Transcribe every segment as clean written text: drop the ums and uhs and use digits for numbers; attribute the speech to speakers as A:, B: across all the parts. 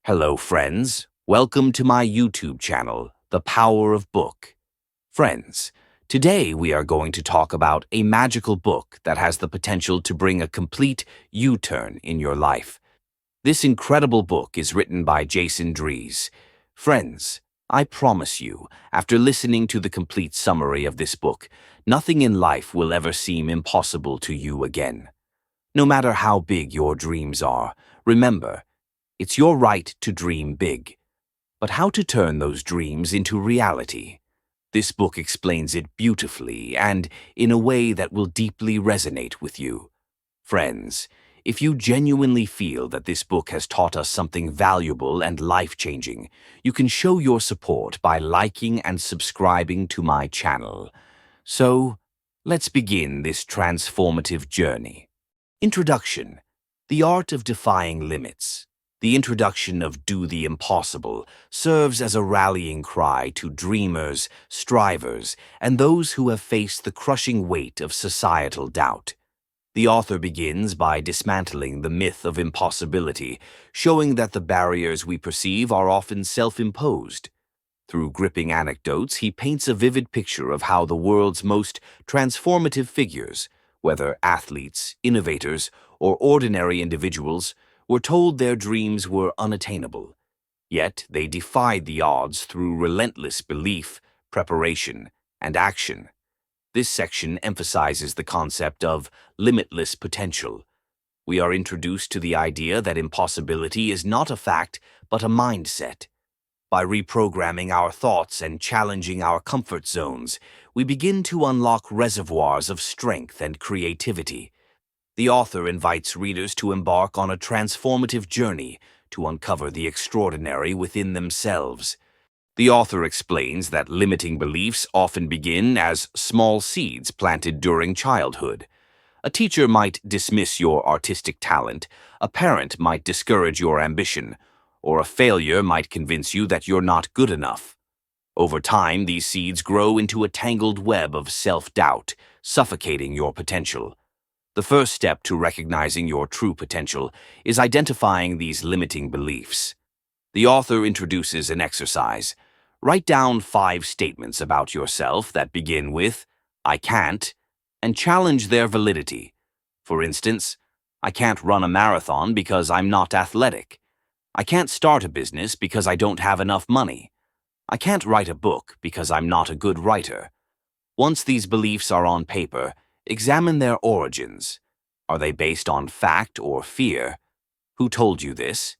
A: Hello, friends. Welcome to my YouTube channel, The Power of Book. Friends, today we are going to talk about a magical book that has the potential to bring a complete U-turn in your life. This incredible book is written by Drees. Friends, I promise you, after listening to the complete summary of this book, nothing in life will ever seem impossible to you again. No matter how big your dreams are, remember, it's your right to dream big. But how to turn those dreams into reality? This book explains it beautifully and in a way that will deeply resonate with you. Friends, if you genuinely feel that this book has taught us something valuable and life-changing, you can show your support by liking and subscribing to my channel. So, let's begin this transformative journey. Introduction: The Art of Defying Limits. The introduction of Do the Impossible serves as a rallying cry to dreamers, strivers, and those who have faced the crushing weight of societal doubt. The author begins by dismantling the myth of impossibility, showing that the barriers we perceive are often self-imposed. Through gripping anecdotes, he paints a vivid picture of how the world's most transformative figures, whether athletes, innovators, or ordinary individuals, were told their dreams were unattainable. Yet they defied the odds through relentless belief, preparation, and action. This section emphasizes the concept of limitless potential. We are introduced to the idea that impossibility is not a fact, but a mindset. By reprogramming our thoughts and challenging our comfort zones, we begin to unlock reservoirs of strength and creativity. The author invites readers to embark on a transformative journey to uncover the extraordinary within themselves. The author explains that limiting beliefs often begin as small seeds planted during childhood. A teacher might dismiss your artistic talent, a parent might discourage your ambition, or a failure might convince you that you're not good enough. Over time, these seeds grow into a tangled web of self-doubt, suffocating your potential. The first step to recognizing your true potential is identifying these limiting beliefs. The author introduces an exercise. Write down 5 statements about yourself that begin with, "I can't," and challenge their validity. For instance, I can't run a marathon because I'm not athletic. I can't start a business because I don't have enough money. I can't write a book because I'm not a good writer. Once these beliefs are on paper, examine their origins. Are they based on fact or fear? Who told you this?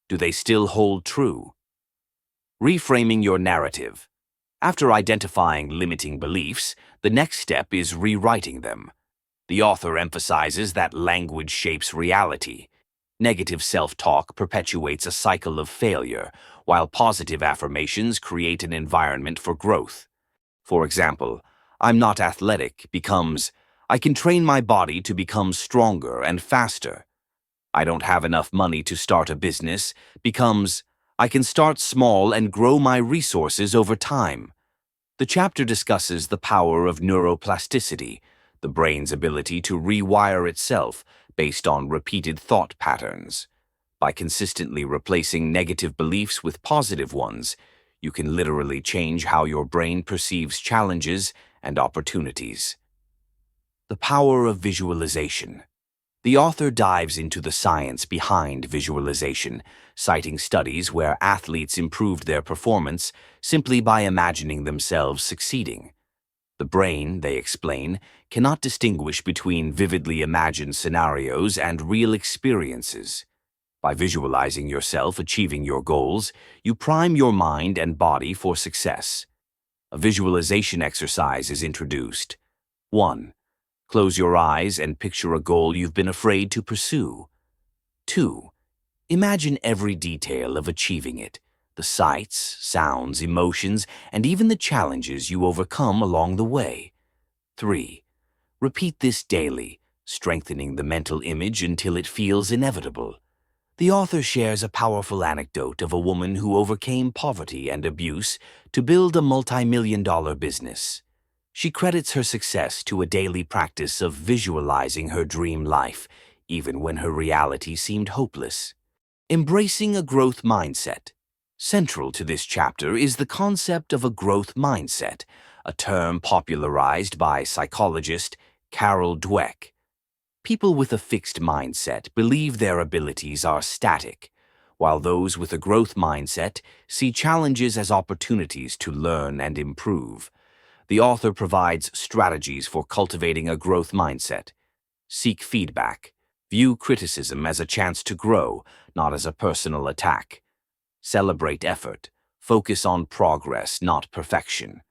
A: Do they still hold true? Reframing your narrative. After identifying limiting beliefs, the next step is rewriting them. The author emphasizes that language shapes reality. Negative self-talk perpetuates a cycle of failure, while positive affirmations create an environment for growth. For example, "I'm not athletic" becomes, "I can train my body to become stronger and faster." "I don't have enough money to start a business" becomes, "I can start small and grow my resources over time." The chapter discusses the power of neuroplasticity, the brain's ability to rewire itself based on repeated thought patterns. By consistently replacing negative beliefs with positive ones, you can literally change how your brain perceives challenges and opportunities. The power of visualization. The author dives into the science behind visualization, citing studies where athletes improved their performance simply by imagining themselves succeeding. The brain, they explain, cannot distinguish between vividly imagined scenarios and real experiences. By visualizing yourself achieving your goals, you prime your mind and body for success. A visualization exercise is introduced. 1. Close your eyes and picture a goal you've been afraid to pursue. 2. Imagine every detail of achieving it, the sights, sounds, emotions, and even the challenges you overcome along the way. 3. Repeat this daily, strengthening the mental image until it feels inevitable. The author shares a powerful anecdote of a woman who overcame poverty and abuse to build a multi-million-dollar business. She credits her success to a daily practice of visualizing her dream life, even when her reality seemed hopeless. Embracing a growth mindset. Central to this chapter is the concept of a growth mindset, a term popularized by psychologist Carol Dweck. People with a fixed mindset believe their abilities are static, while those with a growth mindset see challenges as opportunities to learn and improve. The author provides strategies for cultivating a growth mindset. Seek feedback. View criticism as a chance to grow, not as a personal attack. Celebrate effort. Focus on progress, not perfection.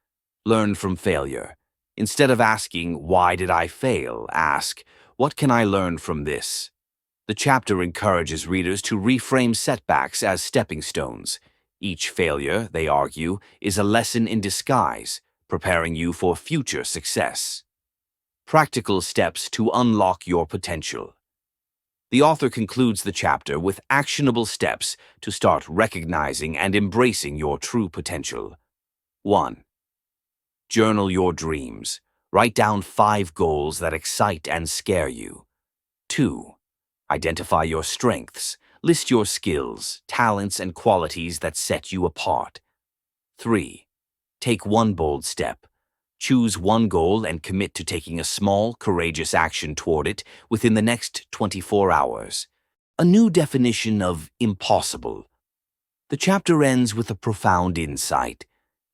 A: Learn from failure. Instead of asking, "Why did I fail?" ask, "What can I learn from this?" The chapter encourages readers to reframe setbacks as stepping stones. Each failure, they argue, is a lesson in disguise, preparing you for future success. Practical steps to unlock your potential. The author concludes the chapter with actionable steps to start recognizing and embracing your true potential. 1. Journal your dreams. Write down 5 goals that excite and scare you. 2. Identify your strengths. List your skills, talents, and qualities that set you apart. 3. Take one bold step. Choose one goal and commit to taking a small, courageous action toward it within the next 24 hours. A new definition of impossible. The chapter ends with a profound insight.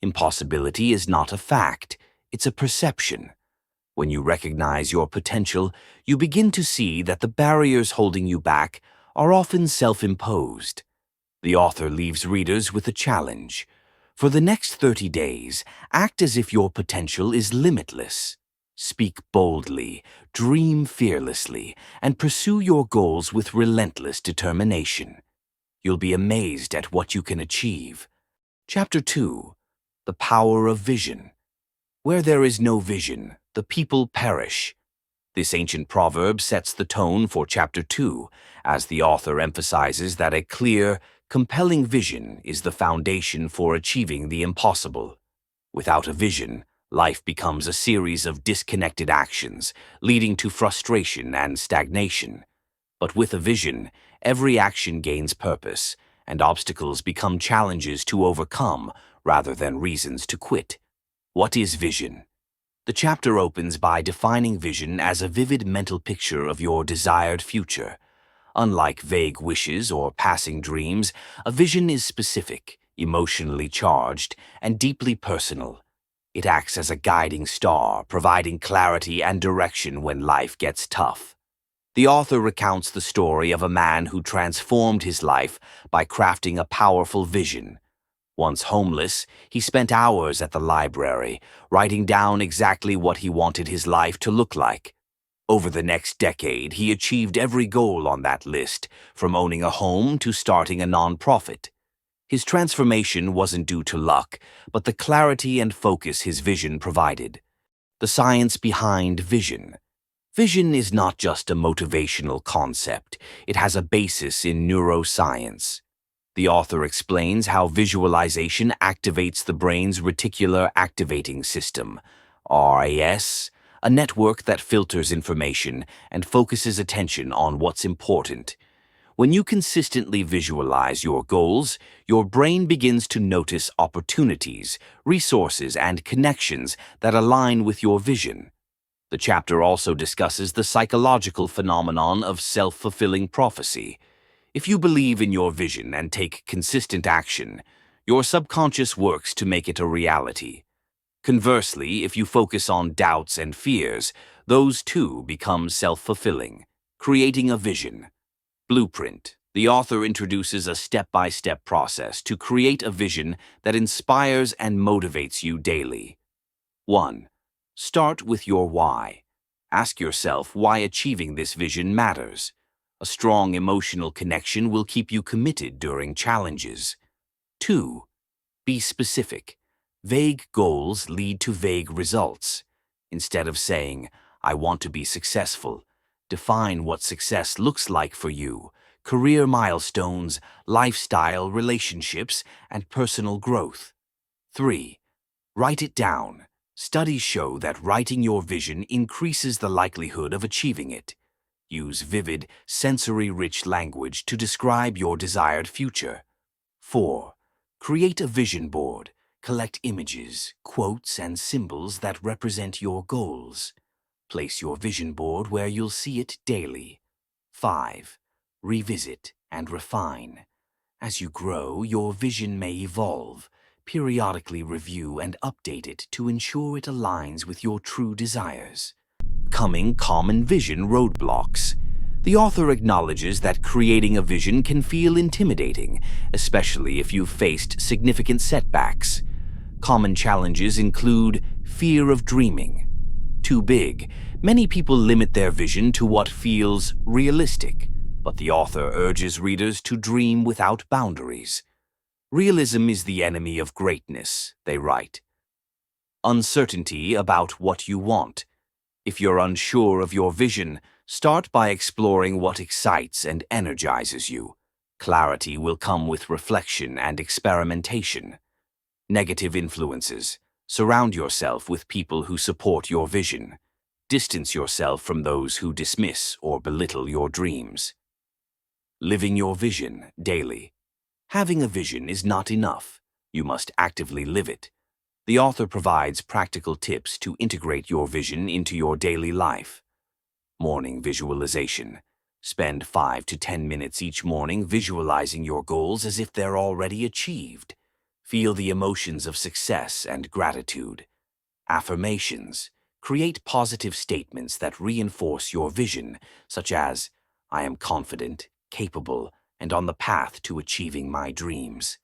A: Impossibility is not a fact, it's a perception. When you recognize your potential, you begin to see that the barriers holding you back are often self-imposed. The author leaves readers with a challenge. For the next 30 days, act as if your potential is limitless. Speak boldly, dream fearlessly, and pursue your goals with relentless determination. You'll be amazed at what you can achieve. Chapter 2. The Power of Vision. Where there is no vision, the people perish. This ancient proverb sets the tone for Chapter 2, as the author emphasizes that a clear, compelling vision is the foundation for achieving the impossible. Without a vision, life becomes a series of disconnected actions, leading to frustration and stagnation. But with a vision, every action gains purpose, and obstacles become challenges to overcome rather than reasons to quit. What is vision? The chapter opens by defining vision as a vivid mental picture of your desired future. Unlike vague wishes or passing dreams, a vision is specific, emotionally charged, and deeply personal. It acts as a guiding star, providing clarity and direction when life gets tough. The author recounts the story of a man who transformed his life by crafting a powerful vision. Once homeless, he spent hours at the library, writing down exactly what he wanted his life to look like. Over the next decade, he achieved every goal on that list, from owning a home to starting a nonprofit. His transformation wasn't due to luck, but the clarity and focus his vision provided. The science behind vision. Vision is not just a motivational concept, it has a basis in neuroscience. The author explains how visualization activates the brain's reticular activating system, RAS, a network that filters information and focuses attention on what's important. When you consistently visualize your goals, your brain begins to notice opportunities, resources, and connections that align with your vision. The chapter also discusses the psychological phenomenon of self-fulfilling prophecy. If you believe in your vision and take consistent action, your subconscious works to make it a reality. Conversely, if you focus on doubts and fears, those too become self-fulfilling, creating a vision. Blueprint. The author introduces a step-by-step process to create a vision that inspires and motivates you daily. 1. Start with your why. Ask yourself why achieving this vision matters. A strong emotional connection will keep you committed during challenges. 2. Be specific. Vague goals lead to vague results. Instead of saying, "I want to be successful," define what success looks like for you: career milestones, lifestyle, relationships, and personal growth. 3. Write it down. Studies show that writing your vision increases the likelihood of achieving it. Use vivid, sensory-rich language to describe your desired future. 4. Create a vision board. Collect images, quotes, and symbols that represent your goals. Place your vision board where you'll see it daily. 5. Revisit and refine. As you grow, your vision may evolve. Periodically review and update it to ensure it aligns with your true desires. Coming common vision roadblocks. The author acknowledges that creating a vision can feel intimidating, especially if you've faced significant setbacks. Common challenges include fear of dreaming. Too big. Many people limit their vision to what feels realistic, but the author urges readers to dream without boundaries. Realism is the enemy of greatness, they write. Uncertainty about what you want. If you're unsure of your vision, start by exploring what excites and energizes you. Clarity will come with reflection and experimentation. Negative influences. Surround yourself with people who support your vision. Distance yourself from those who dismiss or belittle your dreams. Living your vision daily. Having a vision is not enough. You must actively live it. The author provides practical tips to integrate your vision into your daily life. Morning visualization. Spend 5 to 10 minutes each morning visualizing your goals as if they're already achieved. Feel the emotions of success and gratitude. Affirmations. Create positive statements that reinforce your vision, such as, I am confident, capable, and on the path to achieving my dreams.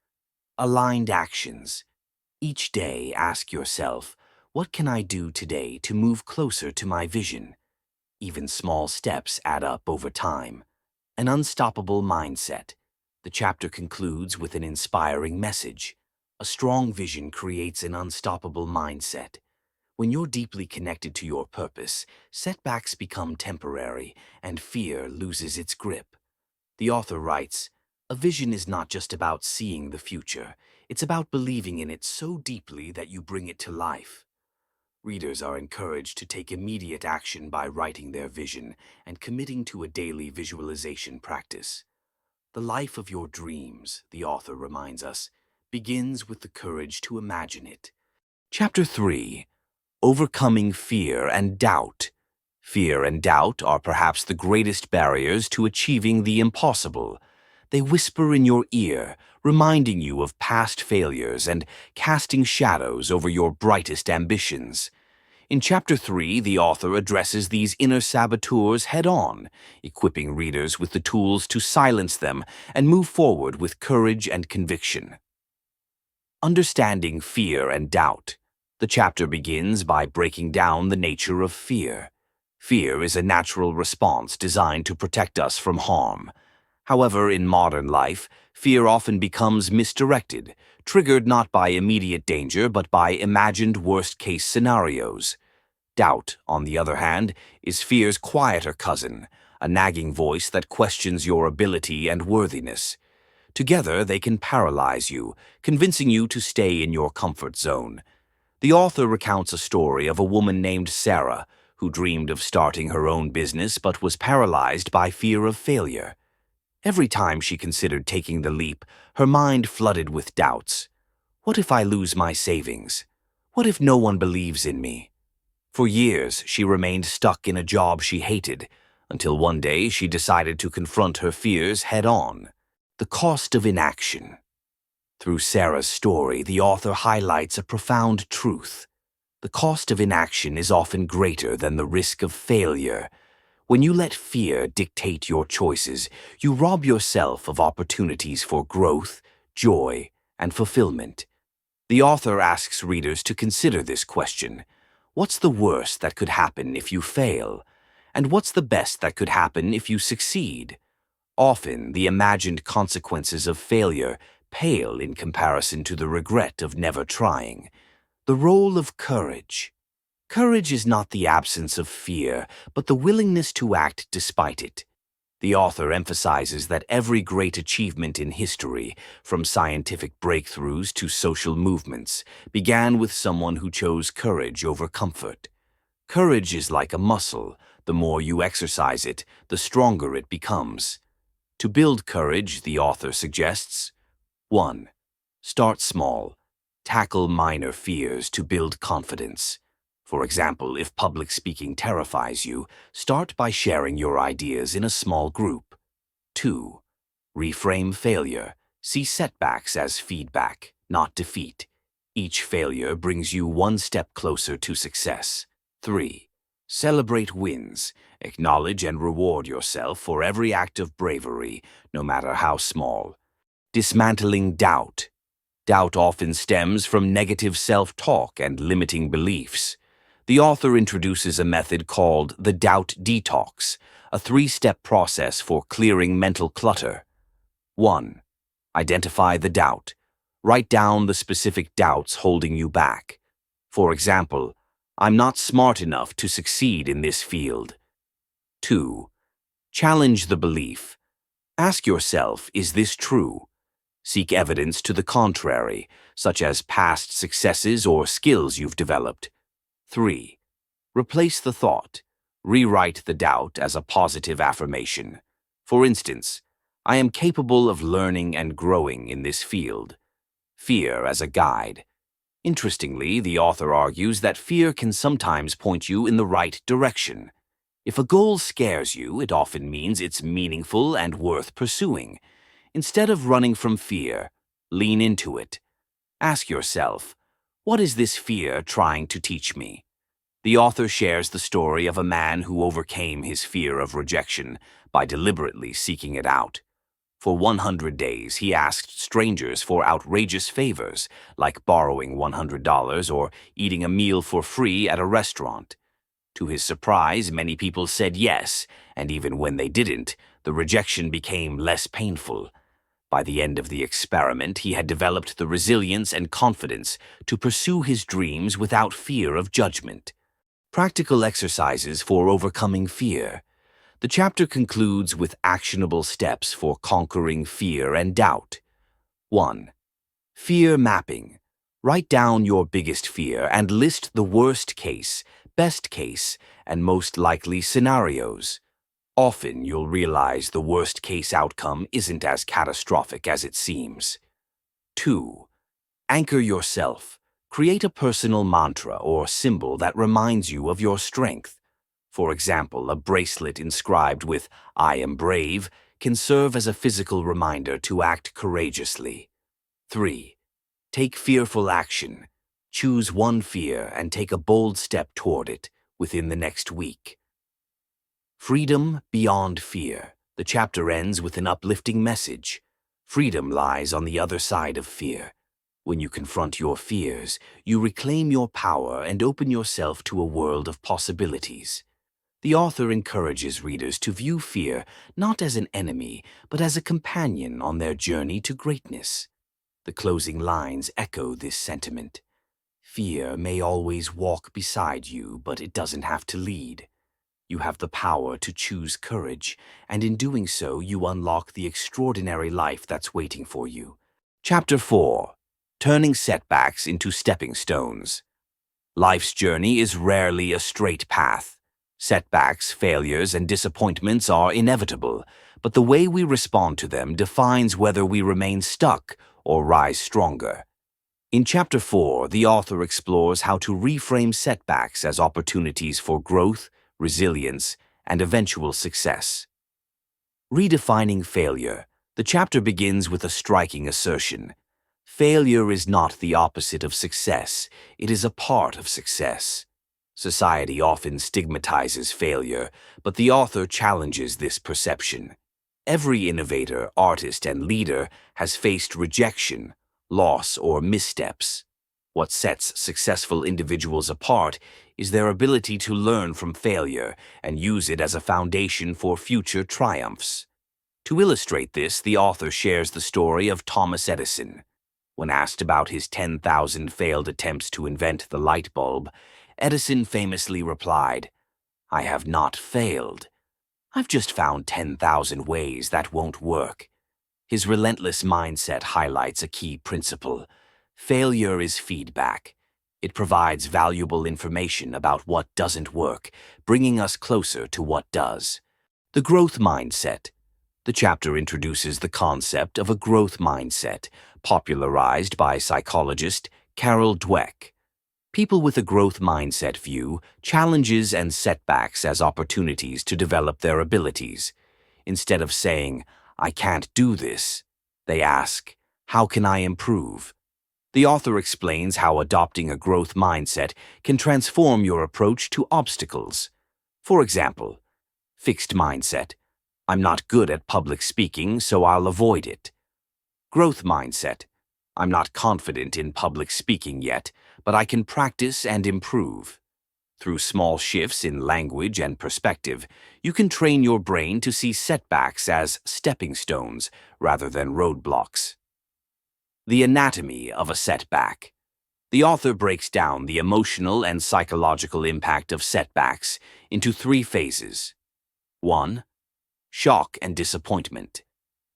A: Aligned actions. Each day, ask yourself, what can I do today to move closer to my vision? Even small steps add up over time. An unstoppable mindset. The chapter concludes with an inspiring message. A strong vision creates an unstoppable mindset. When you're deeply connected to your purpose, setbacks become temporary and fear loses its grip. The author writes, a vision is not just about seeing the future. It's about believing in it so deeply that you bring it to life. Readers are encouraged to take immediate action by writing their vision and committing to a daily visualization practice. The life of your dreams, the author reminds us, begins with the courage to imagine it. Chapter 3. Overcoming fear and doubt. Fear and doubt are perhaps the greatest barriers to achieving the impossible. They whisper in your ear, reminding you of past failures and casting shadows over your brightest ambitions. In Chapter 3, the author addresses these inner saboteurs head-on, equipping readers with the tools to silence them and move forward with courage and conviction. Understanding fear and doubt. The chapter begins by breaking down the nature of fear. Fear is a natural response designed to protect us from harm. However, in modern life, fear often becomes misdirected, triggered not by immediate danger but by imagined worst-case scenarios. Doubt, on the other hand, is fear's quieter cousin, a nagging voice that questions your ability and worthiness. Together, they can paralyze you, convincing you to stay in your comfort zone. The author recounts a story of a woman named Sarah, who dreamed of starting her own business but was paralyzed by fear of failure. Every time she considered taking the leap, her mind flooded with doubts. What if I lose my savings? What if no one believes in me? For years, she remained stuck in a job she hated, until one day she decided to confront her fears head-on. The cost of inaction. Through Sarah's story, the author highlights a profound truth. The cost of inaction is often greater than the risk of failure. When you let fear dictate your choices, you rob yourself of opportunities for growth, joy, and fulfillment. The author asks readers to consider this question. What's the worst that could happen if you fail? And what's the best that could happen if you succeed? Often, the imagined consequences of failure pale in comparison to the regret of never trying. The role of courage. Courage is not the absence of fear, but the willingness to act despite it. The author emphasizes that every great achievement in history, from scientific breakthroughs to social movements, began with someone who chose courage over comfort. Courage is like a muscle. The more you exercise it, the stronger it becomes. To build courage, the author suggests: 1. Start small. Tackle minor fears to build confidence. For example, if public speaking terrifies you, start by sharing your ideas in a small group. 2. Reframe failure. See setbacks as feedback, not defeat. Each failure brings you one step closer to success. 3. Celebrate wins. Acknowledge and reward yourself for every act of bravery, no matter how small. Dismantling doubt. Doubt often stems from negative self-talk and limiting beliefs. The author introduces a method called the doubt detox, a 3-step process for clearing mental clutter. 1. Identify the doubt. Write down the specific doubts holding you back. For example, I'm not smart enough to succeed in this field. 2. Challenge the belief. Ask yourself, is this true? Seek evidence to the contrary, such as past successes or skills you've developed. 3. Replace the thought. Rewrite the doubt as a positive affirmation. For instance, I am capable of learning and growing in this field. Fear as a guide. Interestingly, the author argues that fear can sometimes point you in the right direction. If a goal scares you, it often means it's meaningful and worth pursuing. Instead of running from fear, lean into it. Ask yourself, what is this fear trying to teach me? The author shares the story of a man who overcame his fear of rejection by deliberately seeking it out. For 100 days, he asked strangers for outrageous favors, like borrowing $100 or eating a meal for free at a restaurant. To his surprise, many people said yes, and even when they didn't, the rejection became less painful. By the end of the experiment, he had developed the resilience and confidence to pursue his dreams without fear of judgment. Practical exercises for overcoming fear. The chapter concludes with actionable steps for conquering fear and doubt. 1. Fear mapping. Write down your biggest fear and list the worst case, best case, and most likely scenarios. Often you'll realize the worst case outcome isn't as catastrophic as it seems. 2. Anchor yourself. Create a personal mantra or symbol that reminds you of your strength. For example, a bracelet inscribed with "I am brave" can serve as a physical reminder to act courageously. 3. Take fearful action. Choose one fear and take a bold step toward it within the next week. Freedom beyond fear. The chapter ends with an uplifting message. Freedom lies on the other side of fear. When you confront your fears, you reclaim your power and open yourself to a world of possibilities. The author encourages readers to view fear not as an enemy, but as a companion on their journey to greatness. The closing lines echo this sentiment. Fear may always walk beside you, but it doesn't have to lead. You have the power to choose courage, and in doing so, you unlock the extraordinary life that's waiting for you. Chapter 4. Turning setbacks into stepping stones. Life's journey is rarely a straight path. Setbacks, failures, and disappointments are inevitable, but the way we respond to them defines whether we remain stuck or rise stronger. In Chapter 4, the author explores how to reframe setbacks as opportunities for growth, resilience, and eventual success. Redefining failure. The chapter begins with a striking assertion. Failure is not the opposite of success, it is a part of success. Society often stigmatizes failure, but the author challenges this perception. Every innovator, artist, and leader has faced rejection, loss, or missteps. What sets successful individuals apart is their ability to learn from failure and use it as a foundation for future triumphs. To illustrate this, the author shares the story of Thomas Edison. When asked about his 10,000 failed attempts to invent the light bulb, Edison famously replied, "I have not failed. I've just found 10,000 ways that won't work." His relentless mindset highlights a key principle. Failure is feedback. It provides valuable information about what doesn't work, bringing us closer to what does. The growth mindset. The chapter introduces the concept of a growth mindset, popularized by psychologist Carol Dweck. People with a growth mindset view challenges and setbacks as opportunities to develop their abilities. Instead of saying, "I can't do this," they ask, "How can I improve?" The author explains how adopting a growth mindset can transform your approach to obstacles. For example, fixed mindset. I'm not good at public speaking, so I'll avoid it. Growth mindset. I'm not confident in public speaking yet, but I can practice and improve. Through small shifts in language and perspective, you can train your brain to see setbacks as stepping stones rather than roadblocks. The anatomy of a setback. The author breaks down the emotional and psychological impact of setbacks into 3 phases. 1. Shock and disappointment.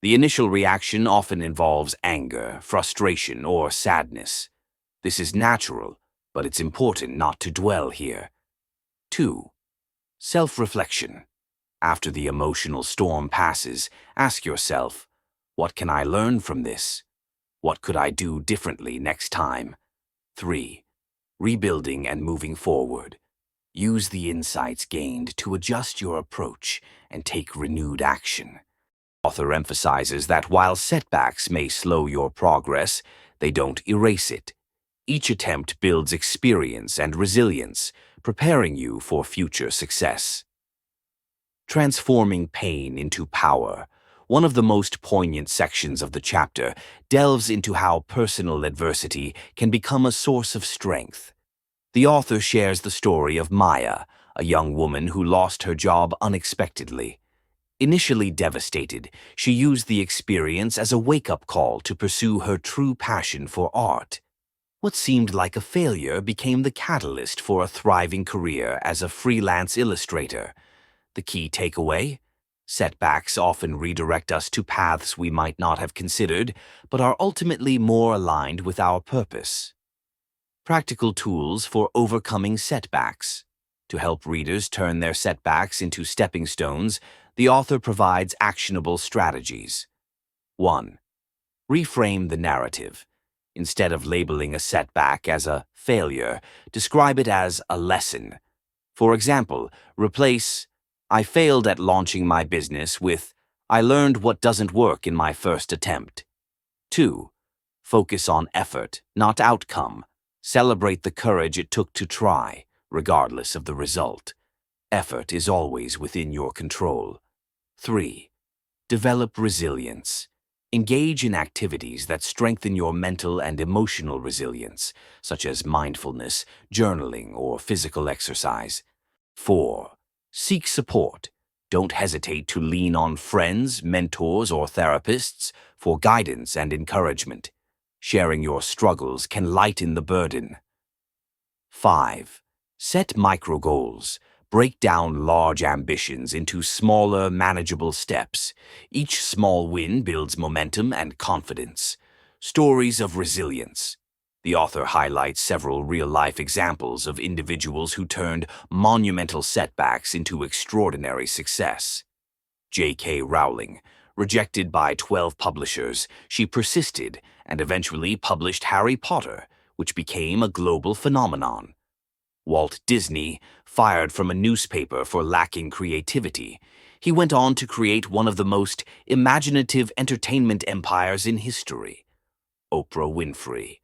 A: The initial reaction often involves anger, frustration, or sadness. This is natural, but it's important not to dwell here. 2. Self-reflection. After the emotional storm passes, ask yourself, what can I learn from this? What could I do differently next time? 3. Rebuilding and moving forward. Use the insights gained to adjust your approach and take renewed action. The author emphasizes that while setbacks may slow your progress, they don't erase it. Each attempt builds experience and resilience, preparing you for future success. Transforming pain into power. One of the most poignant sections of the chapter delves into how personal adversity can become a source of strength. The author shares the story of Maya, a young woman who lost her job unexpectedly. Initially devastated, she used the experience as a wake-up call to pursue her true passion for art. What seemed like a failure became the catalyst for a thriving career as a freelance illustrator. The key takeaway? Setbacks often redirect us to paths we might not have considered, but are ultimately more aligned with our purpose. Practical tools for overcoming setbacks. To help readers turn their setbacks into stepping stones, the author provides actionable strategies. 1. Reframe the narrative. Instead of labeling a setback as a failure, describe it as a lesson. For example, replace "I failed at launching my business" with "I learned what doesn't work in my first attempt." 2. Focus on effort, not outcome. Celebrate the courage it took to try, regardless of the result. Effort is always within your control. 3. Develop resilience. Engage in activities that strengthen your mental and emotional resilience, such as mindfulness, journaling, or physical exercise. 4. Seek support. Don't hesitate to lean on friends, mentors, or therapists for guidance and encouragement. Sharing your struggles can lighten the burden. 5. Set micro goals. Break down large ambitions into smaller, manageable steps. Each small win builds momentum and confidence. Stories of resilience. The author highlights several real-life examples of individuals who turned monumental setbacks into extraordinary success. J.K. Rowling. Rejected by 12 publishers, she persisted and eventually published Harry Potter, which became a global phenomenon. Walt Disney, fired from a newspaper for lacking creativity, he went on to create one of the most imaginative entertainment empires in history. Oprah Winfrey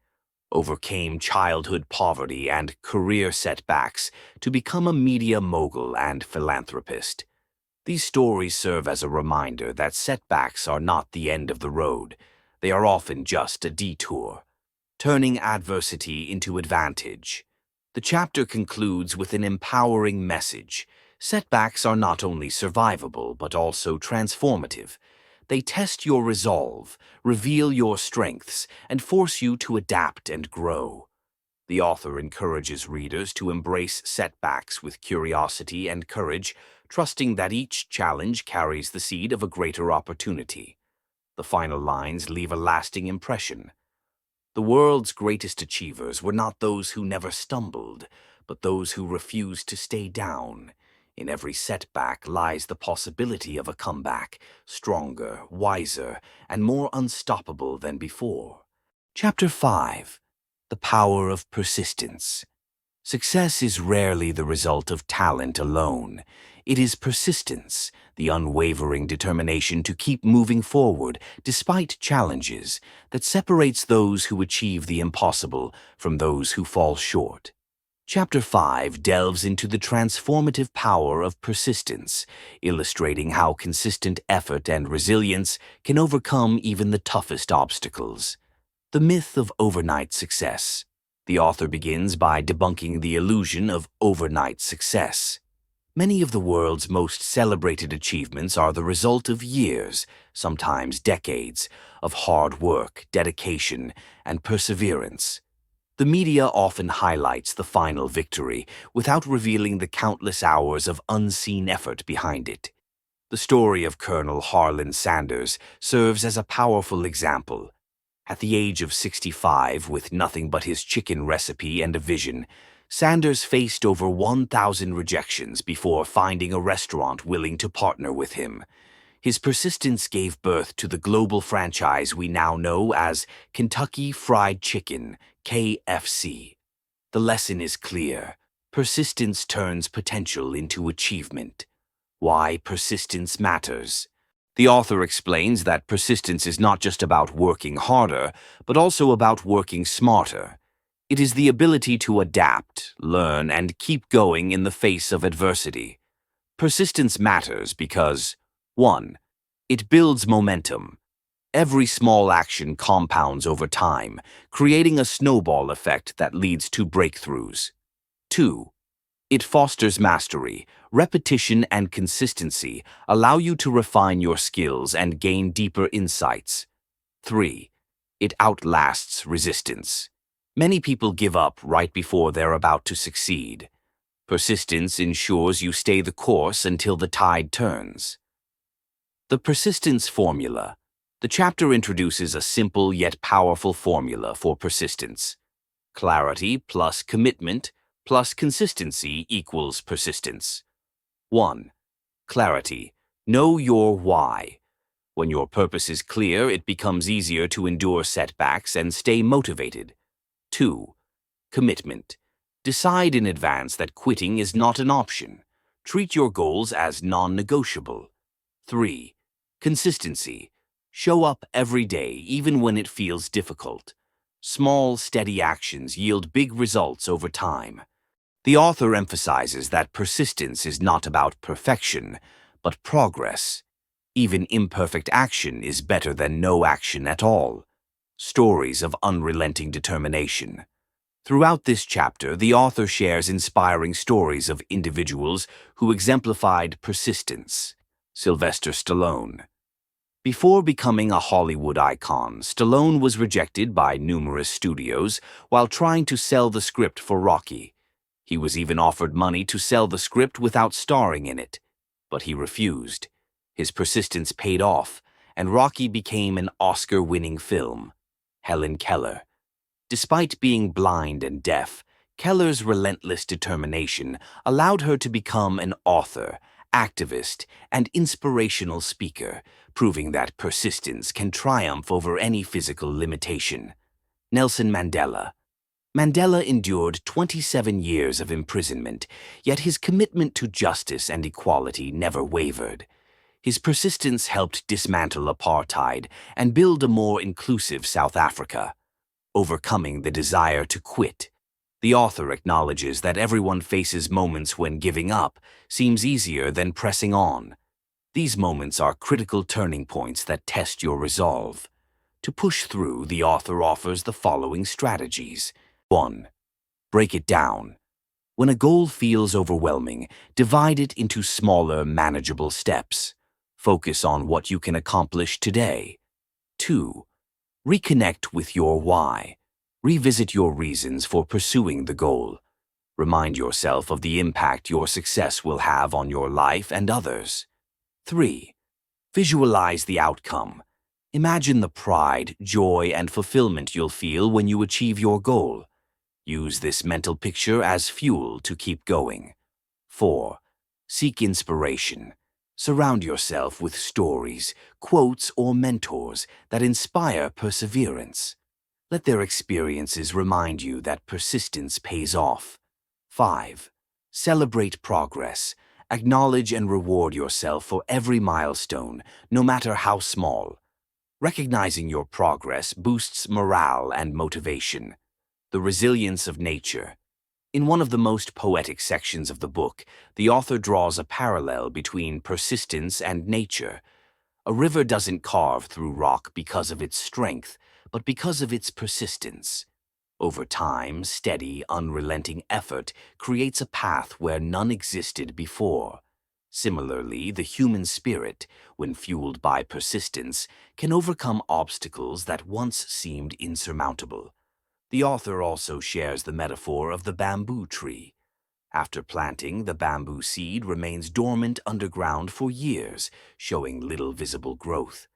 A: overcame childhood poverty and career setbacks to become a media mogul and philanthropist. These stories serve as a reminder that setbacks are not the end of the road. They are often just a detour, turning adversity into advantage. The chapter concludes with an empowering message. Setbacks are not only survivable, but also transformative. They test your resolve, reveal your strengths, and force you to adapt and grow. The author encourages readers to embrace setbacks with curiosity and courage, trusting that each challenge carries the seed of a greater opportunity. The final lines leave a lasting impression. The world's greatest achievers were not those who never stumbled, but those who refused to stay down. In every setback lies the possibility of a comeback, stronger, wiser, and more unstoppable than before. Chapter 5. The Power of Persistence. Success is rarely the result of talent alone. It is persistence, the unwavering determination to keep moving forward despite challenges, that separates those who achieve the impossible from those who fall short. Chapter 5 delves into the transformative power of persistence, illustrating how consistent effort and resilience can overcome even the toughest obstacles. The myth of overnight success. The author begins by debunking the illusion of overnight success. Many of the world's most celebrated achievements are the result of years, sometimes decades, of hard work, dedication, and perseverance. The media often highlights the final victory without revealing the countless hours of unseen effort behind it. The story of Colonel Harlan Sanders serves as a powerful example. At the age of 65, with nothing but his chicken recipe and a vision, Sanders faced over 1,000 rejections before finding a restaurant willing to partner with him. His persistence gave birth to the global franchise we now know as Kentucky Fried Chicken, KFC. The lesson is clear. Persistence turns potential into achievement. Why persistence matters. The author explains that persistence is not just about working harder, but also about working smarter. It is the ability to adapt, learn, and keep going in the face of adversity. Persistence matters because 1. It builds momentum. Every small action compounds over time, creating a snowball effect that leads to breakthroughs. 2. It fosters mastery. Repetition and consistency allow you to refine your skills and gain deeper insights. 3. It outlasts resistance. Many people give up right before they're about to succeed. Persistence ensures you stay the course until the tide turns. The Persistence Formula. The chapter introduces a simple yet powerful formula for persistence. Clarity plus commitment plus consistency equals persistence. 1. Clarity. Know your why. When your purpose is clear, it becomes easier to endure setbacks and stay motivated. 2. Commitment. Decide in advance that quitting is not an option. Treat your goals as non-negotiable. 3. Consistency. Show up every day, even when it feels difficult. Small, steady actions yield big results over time. The author emphasizes that persistence is not about perfection, but progress. Even imperfect action is better than no action at all. Stories of unrelenting determination. Throughout this chapter, the author shares inspiring stories of individuals who exemplified persistence. Sylvester Stallone. Before becoming a Hollywood icon, Stallone was rejected by numerous studios while trying to sell the script for Rocky. He was even offered money to sell the script without starring in it, but he refused. His persistence paid off, and Rocky became an Oscar-winning film. Helen Keller. Despite being blind and deaf, Keller's relentless determination allowed her to become an author, activist, and inspirational speaker, proving that persistence can triumph over any physical limitation. Nelson Mandela. Mandela endured 27 years of imprisonment, yet his commitment to justice and equality never wavered. His persistence helped dismantle apartheid and build a more inclusive South Africa. Overcoming the desire to quit. The author acknowledges that everyone faces moments when giving up seems easier than pressing on. These moments are critical turning points that test your resolve. To push through, the author offers the following strategies. 1. Break it down. When a goal feels overwhelming, divide it into smaller, manageable steps. Focus on what you can accomplish today. 2. Reconnect with your why. Revisit your reasons for pursuing the goal. Remind yourself of the impact your success will have on your life and others. 3. Visualize the outcome. Imagine the pride, joy, and fulfillment you'll feel when you achieve your goal. Use this mental picture as fuel to keep going. 4. Seek inspiration. Surround yourself with stories, quotes, or mentors that inspire perseverance. Let their experiences remind you that persistence pays off. 5. Celebrate progress. Acknowledge and reward yourself for every milestone, no matter how small. Recognizing your progress boosts morale and motivation. The resilience of nature. In one of the most poetic sections of the book, the author draws a parallel between persistence and nature. A river doesn't carve through rock because of its strength, but because of its persistence. Over time, steady, unrelenting effort creates a path where none existed before. Similarly, the human spirit, when fueled by persistence, can overcome obstacles that once seemed insurmountable. The author also shares the metaphor of the bamboo tree. After planting, the bamboo seed remains dormant underground for years, showing little visible growth.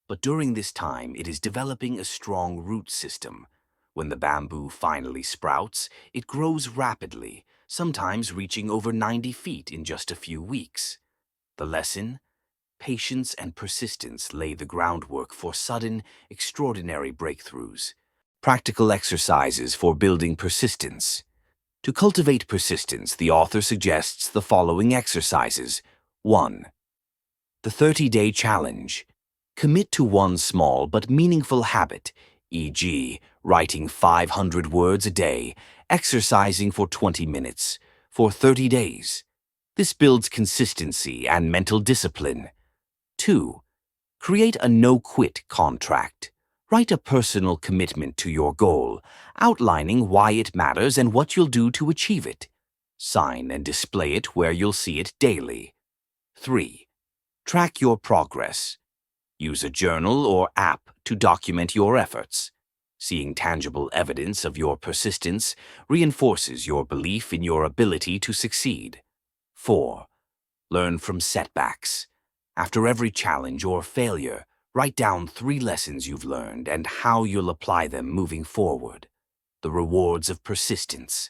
A: But during this time, it is developing a strong root system. When the bamboo finally sprouts, it grows rapidly, sometimes reaching over 90 feet in just a few weeks. The lesson? Patience and persistence lay the groundwork for sudden, extraordinary breakthroughs. Practical exercises for building persistence. To cultivate persistence, the author suggests the following exercises. 1. The 30-day challenge. Commit to one small but meaningful habit, e.g., writing 500 words a day, exercising for 20 minutes, for 30 days. This builds consistency and mental discipline. 2. Create a no-quit contract. Write a personal commitment to your goal, outlining why it matters and what you'll do to achieve it. Sign and display it where you'll see it daily. 3. Track your progress. Use a journal or app to document your efforts. Seeing tangible evidence of your persistence reinforces your belief in your ability to succeed. 4. Learn from setbacks. After every challenge or failure, write down 3 lessons you've learned and how you'll apply them moving forward. The rewards of persistence.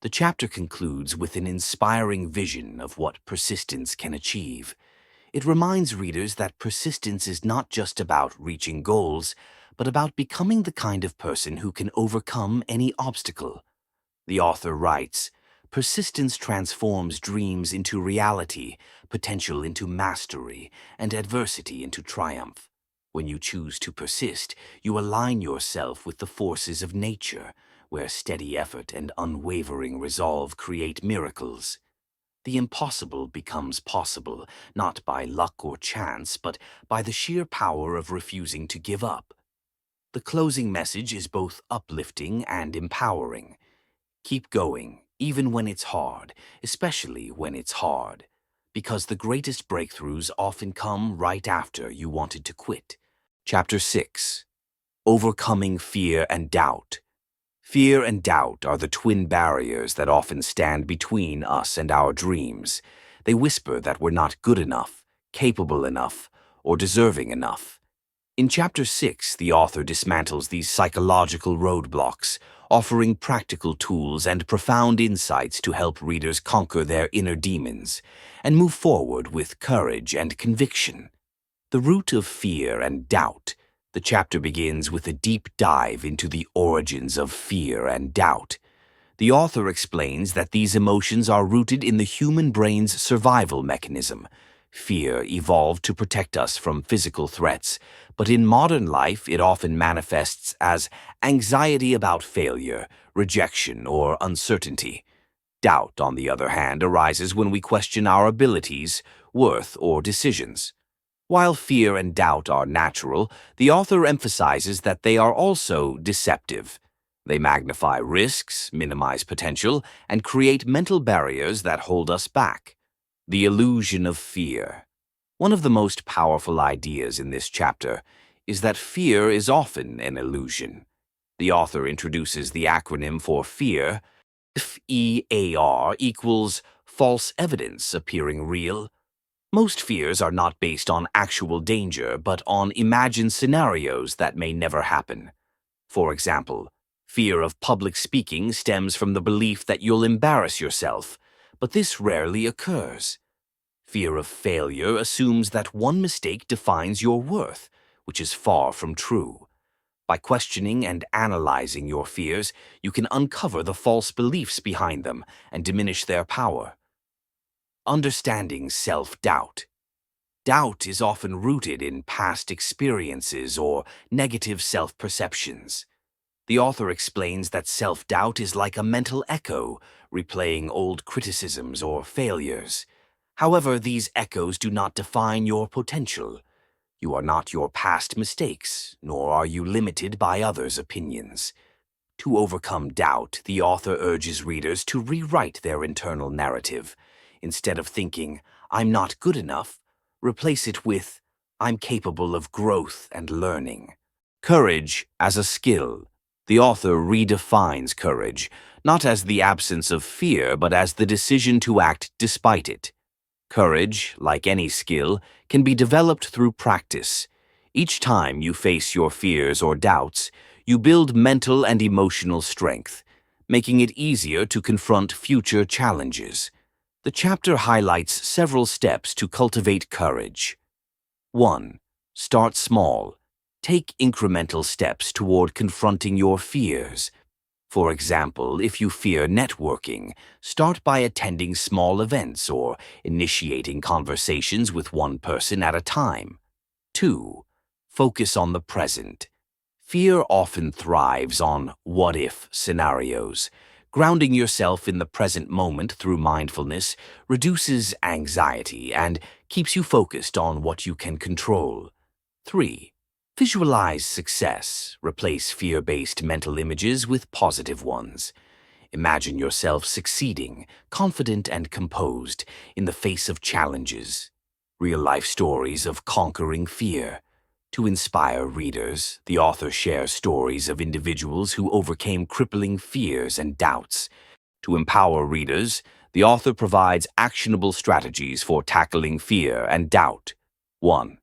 A: The chapter concludes with an inspiring vision of what persistence can achieve. It reminds readers that persistence is not just about reaching goals, but about becoming the kind of person who can overcome any obstacle. The author writes, "Persistence transforms dreams into reality, potential into mastery, and adversity into triumph. When you choose to persist, you align yourself with the forces of nature, where steady effort and unwavering resolve create miracles. The impossible becomes possible, not by luck or chance, but by the sheer power of refusing to give up." The closing message is both uplifting and empowering. Keep going, even when it's hard, especially when it's hard, because the greatest breakthroughs often come right after you wanted to quit. Chapter 6. Overcoming Fear and Doubt. Fear and doubt are the twin barriers that often stand between us and our dreams. They whisper that we're not good enough, capable enough, or deserving enough. In Chapter 6, the author dismantles these psychological roadblocks, offering practical tools and profound insights to help readers conquer their inner demons and move forward with courage and conviction. The root of fear and doubt. The chapter begins with a deep dive into the origins of fear and doubt. The author explains that these emotions are rooted in the human brain's survival mechanism. Fear evolved to protect us from physical threats, but in modern life it often manifests as anxiety about failure, rejection, or uncertainty. Doubt, on the other hand, arises when we question our abilities, worth, or decisions. While fear and doubt are natural, the author emphasizes that they are also deceptive. They magnify risks, minimize potential, and create mental barriers that hold us back. The illusion of fear. One of the most powerful ideas in this chapter is that fear is often an illusion. The author introduces the acronym for fear. FEAR equals false evidence appearing real. Most fears are not based on actual danger, but on imagined scenarios that may never happen. For example, fear of public speaking stems from the belief that you'll embarrass yourself, but this rarely occurs. Fear of failure assumes that one mistake defines your worth, which is far from true. By questioning and analyzing your fears, you can uncover the false beliefs behind them and diminish their power. Understanding self-doubt. Doubt is often rooted in past experiences or negative self-perceptions. The author explains that self-doubt is like a mental echo, replaying old criticisms or failures. However, these echoes do not define your potential. You are not your past mistakes, nor are you limited by others' opinions. To overcome doubt, the author urges readers to rewrite their internal narrative. Instead of thinking, "I'm not good enough," replace it with, "I'm capable of growth and learning." Courage as a skill. The author redefines courage, not as the absence of fear, but as the decision to act despite it. Courage, like any skill, can be developed through practice. Each time you face your fears or doubts, you build mental and emotional strength, making it easier to confront future challenges. The chapter highlights several steps to cultivate courage. 1. Start small. Take incremental steps toward confronting your fears. For example, if you fear networking, start by attending small events or initiating conversations with one person at a time. 2. Focus on the present. Fear often thrives on what-if scenarios. Grounding yourself in the present moment through mindfulness reduces anxiety and keeps you focused on what you can control. 3. Visualize success. Replace fear-based mental images with positive ones. Imagine yourself succeeding, confident and composed, in the face of challenges. Real-life stories of conquering fear. To inspire readers, the author shares stories of individuals who overcame crippling fears and doubts. To empower readers, the author provides actionable strategies for tackling fear and doubt. 1.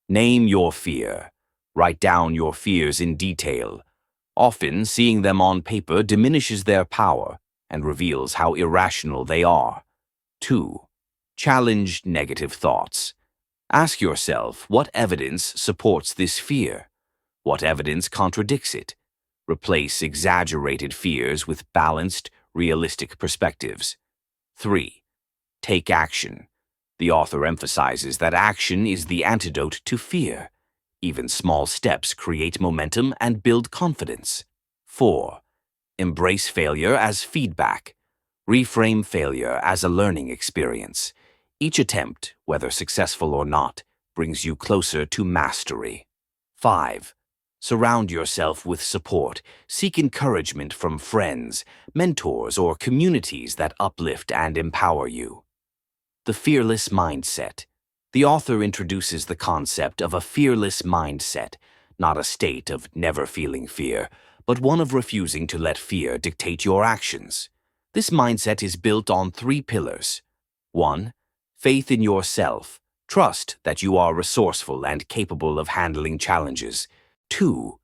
A: Name your fear. Write down your fears in detail. Often, seeing them on paper diminishes their power and reveals how irrational they are. 2. Challenge negative thoughts. Ask yourself what evidence supports this fear. What evidence contradicts it? Replace exaggerated fears with balanced, realistic perspectives. 3. Take action. The author emphasizes that action is the antidote to fear. Even small steps create momentum and build confidence. 4. Embrace failure as feedback. Reframe failure as a learning experience. Each attempt, whether successful or not, brings you closer to mastery. 5. Surround yourself with support. Seek encouragement from friends, mentors, or communities that uplift and empower you. The fearless mindset. The author introduces the concept of a fearless mindset, not a state of never feeling fear, but one of refusing to let fear dictate your actions. This mindset is built on 3 pillars. 1. Faith in yourself. Trust that you are resourceful and capable of handling challenges. 2.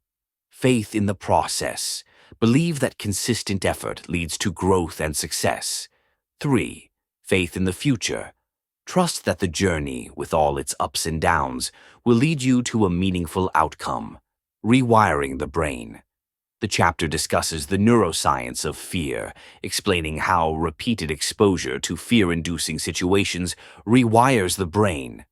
A: Faith in the process. Believe that consistent effort leads to growth and success. 3. Faith in the future. Trust that the journey, with all its ups and downs, will lead you to a meaningful outcome. Rewiring the brain. The chapter discusses the neuroscience of fear, explaining how repeated exposure to fear-inducing situations rewires the brain.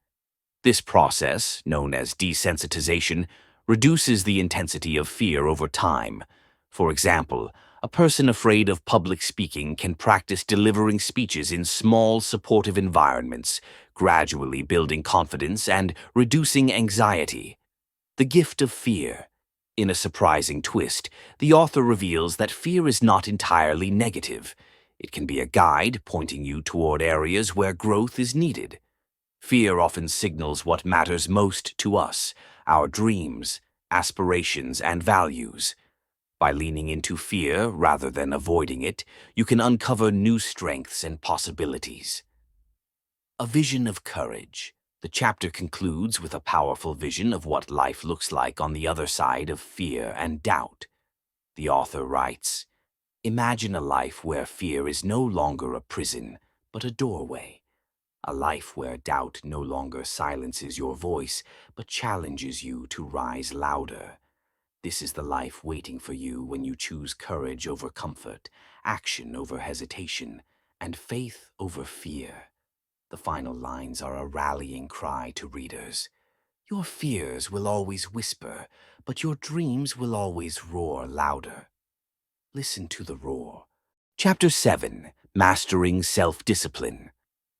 A: This process, known as desensitization, reduces the intensity of fear over time. For example, a person afraid of public speaking can practice delivering speeches in small, supportive environments, gradually building confidence and reducing anxiety. The gift of fear. In a surprising twist, the author reveals that fear is not entirely negative. It can be a guide pointing you toward areas where growth is needed. Fear often signals what matters most to us, our dreams, aspirations, and values. By leaning into fear rather than avoiding it, you can uncover new strengths and possibilities. A vision of courage. The chapter concludes with a powerful vision of what life looks like on the other side of fear and doubt. The author writes, "Imagine a life where fear is no longer a prison, but a doorway. A life where doubt no longer silences your voice, but challenges you to rise louder. This is the life waiting for you when you choose courage over comfort, action over hesitation, and faith over fear." The final lines are a rallying cry to readers. Your fears will always whisper, but your dreams will always roar louder. Listen to the roar. Chapter 7. Mastering Self-Discipline.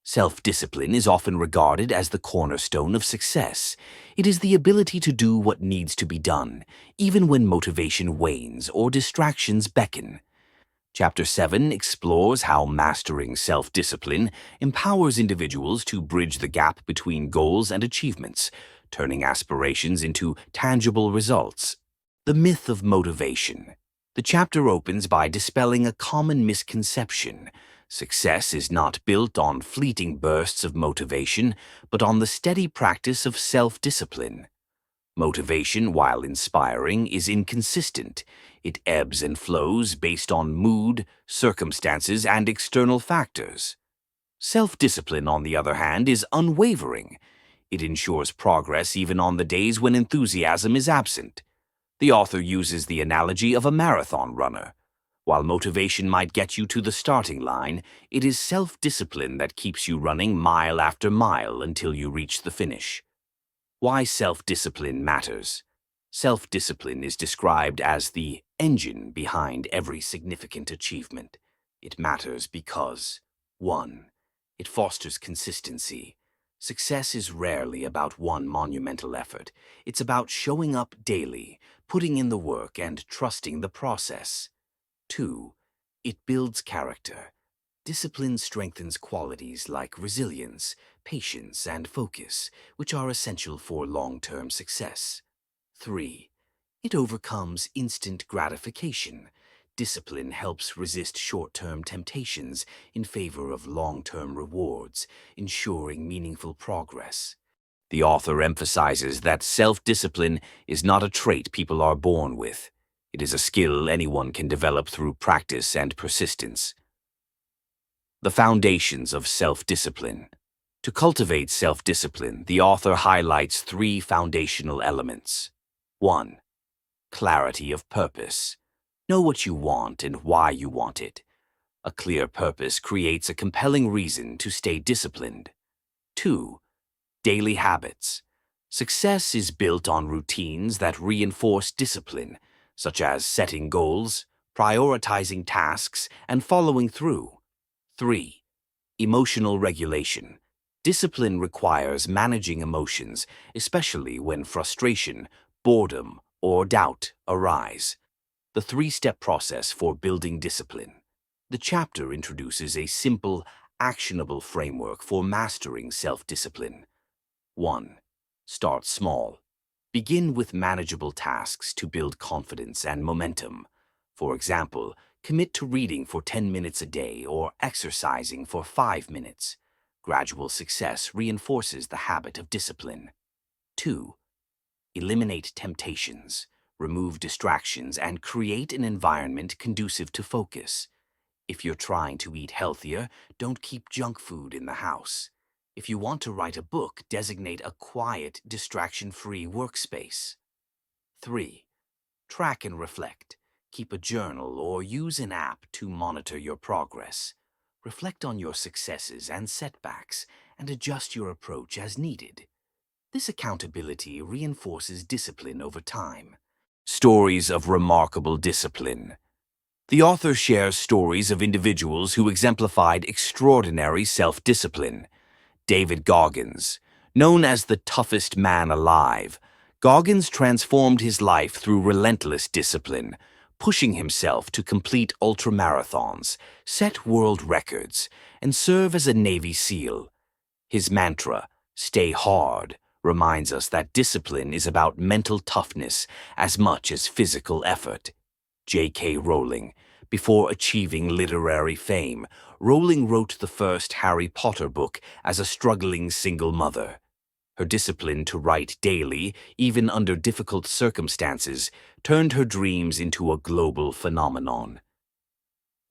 A: Self-discipline is often regarded as the cornerstone of success. It is the ability to do what needs to be done, even when motivation wanes or distractions beckon. Chapter 7 explores how mastering self-discipline empowers individuals to bridge the gap between goals and achievements, turning aspirations into tangible results. The myth of motivation. The chapter opens by dispelling a common misconception. Success is not built on fleeting bursts of motivation, but on the steady practice of self-discipline. Motivation, while inspiring, is inconsistent. It ebbs and flows based on mood, circumstances, and external factors. Self-discipline, on the other hand, is unwavering. It ensures progress even on the days when enthusiasm is absent. The author uses the analogy of a marathon runner. While motivation might get you to the starting line, it is self-discipline that keeps you running mile after mile until you reach the finish. Why self-discipline matters. Self-discipline is described as the engine behind every significant achievement. It matters because 1. It fosters consistency. Success is rarely about one monumental effort. It's about showing up daily, putting in the work, and trusting the process. 2. It builds character. Discipline strengthens qualities like resilience, patience, and focus, which are essential for long-term success. 3. It overcomes instant gratification. Discipline helps resist short-term temptations in favor of long-term rewards, ensuring meaningful progress. The author emphasizes that self-discipline is not a trait people are born with. It is a skill anyone can develop through practice and persistence. The foundations of self-discipline. To cultivate self-discipline, the author highlights 3 foundational elements. 1. Clarity of purpose. Know what you want and why you want it. A clear purpose creates a compelling reason to stay disciplined. 2. Daily habits. Success is built on routines that reinforce discipline, such as setting goals, prioritizing tasks, and following through. 3. Emotional regulation. Discipline requires managing emotions, especially when frustration, boredom, or doubt arise. The 3-step process for building discipline. The chapter introduces a simple, actionable framework for mastering self-discipline. 1. Start small. Begin with manageable tasks to build confidence and momentum. For example, commit to reading for 10 minutes a day or exercising for 5 minutes. Gradual success reinforces the habit of discipline. 2. Eliminate temptations. Remove distractions and create an environment conducive to focus. If you're trying to eat healthier, don't keep junk food in the house. If you want to write a book, designate a quiet, distraction-free workspace. 3. Track and reflect. Keep a journal or use an app to monitor your progress. Reflect on your successes and setbacks and adjust your approach as needed. This accountability reinforces discipline over time. Stories of remarkable discipline. The author shares stories of individuals who exemplified extraordinary self-discipline. David Goggins. Known as the toughest man alive, Goggins transformed his life through relentless discipline, pushing himself to complete ultramarathons, set world records, and serve as a Navy SEAL. His mantra, "Stay hard," reminds us that discipline is about mental toughness as much as physical effort. J.K. Rowling. Before achieving literary fame, Rowling wrote the first Harry Potter book as a struggling single mother. Her discipline to write daily, even under difficult circumstances, turned her dreams into a global phenomenon.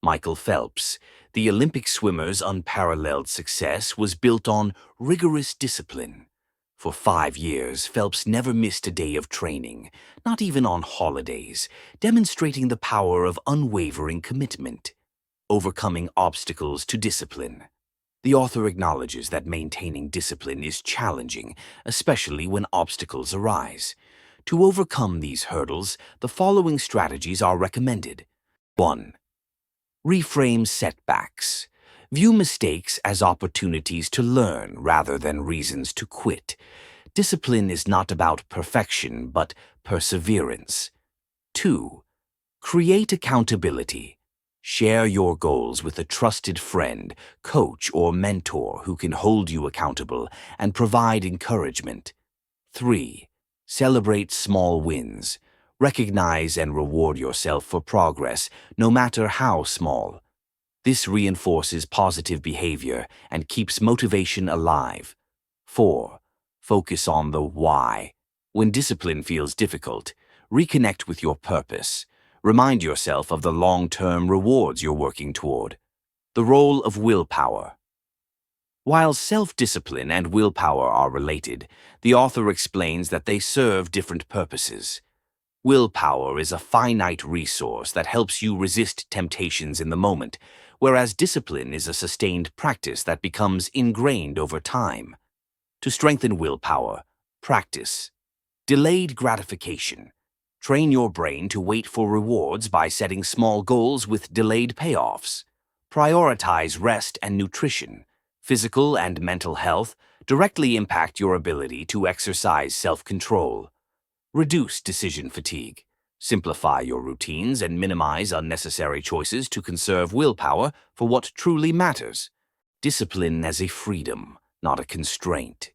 A: Michael Phelps, the Olympic swimmer's unparalleled success was built on rigorous discipline. For 5 years, Phelps never missed a day of training, not even on holidays, demonstrating the power of unwavering commitment, overcoming obstacles to discipline. The author acknowledges that maintaining discipline is challenging, especially when obstacles arise. To overcome these hurdles, the following strategies are recommended. 1. Reframe setbacks. View mistakes as opportunities to learn rather than reasons to quit. Discipline is not about perfection, but perseverance. 2. Create accountability. Share your goals with a trusted friend, coach, or mentor who can hold you accountable and provide encouragement. 3. Celebrate small wins. Recognize and reward yourself for progress, no matter how small. This reinforces positive behavior and keeps motivation alive. 4. Focus on the why. When discipline feels difficult, reconnect with your purpose. Remind yourself of the long-term rewards you're working toward. The role of willpower. While self-discipline and willpower are related, the author explains that they serve different purposes. Willpower is a finite resource that helps you resist temptations in the moment, whereas discipline is a sustained practice that becomes ingrained over time. To strengthen willpower, practice delayed gratification. Train your brain to wait for rewards by setting small goals with delayed payoffs. Prioritize rest and nutrition. Physical and mental health directly impact your ability to exercise self-control. Reduce decision fatigue. Simplify your routines and minimize unnecessary choices to conserve willpower for what truly matters. Discipline as a freedom, not a constraint.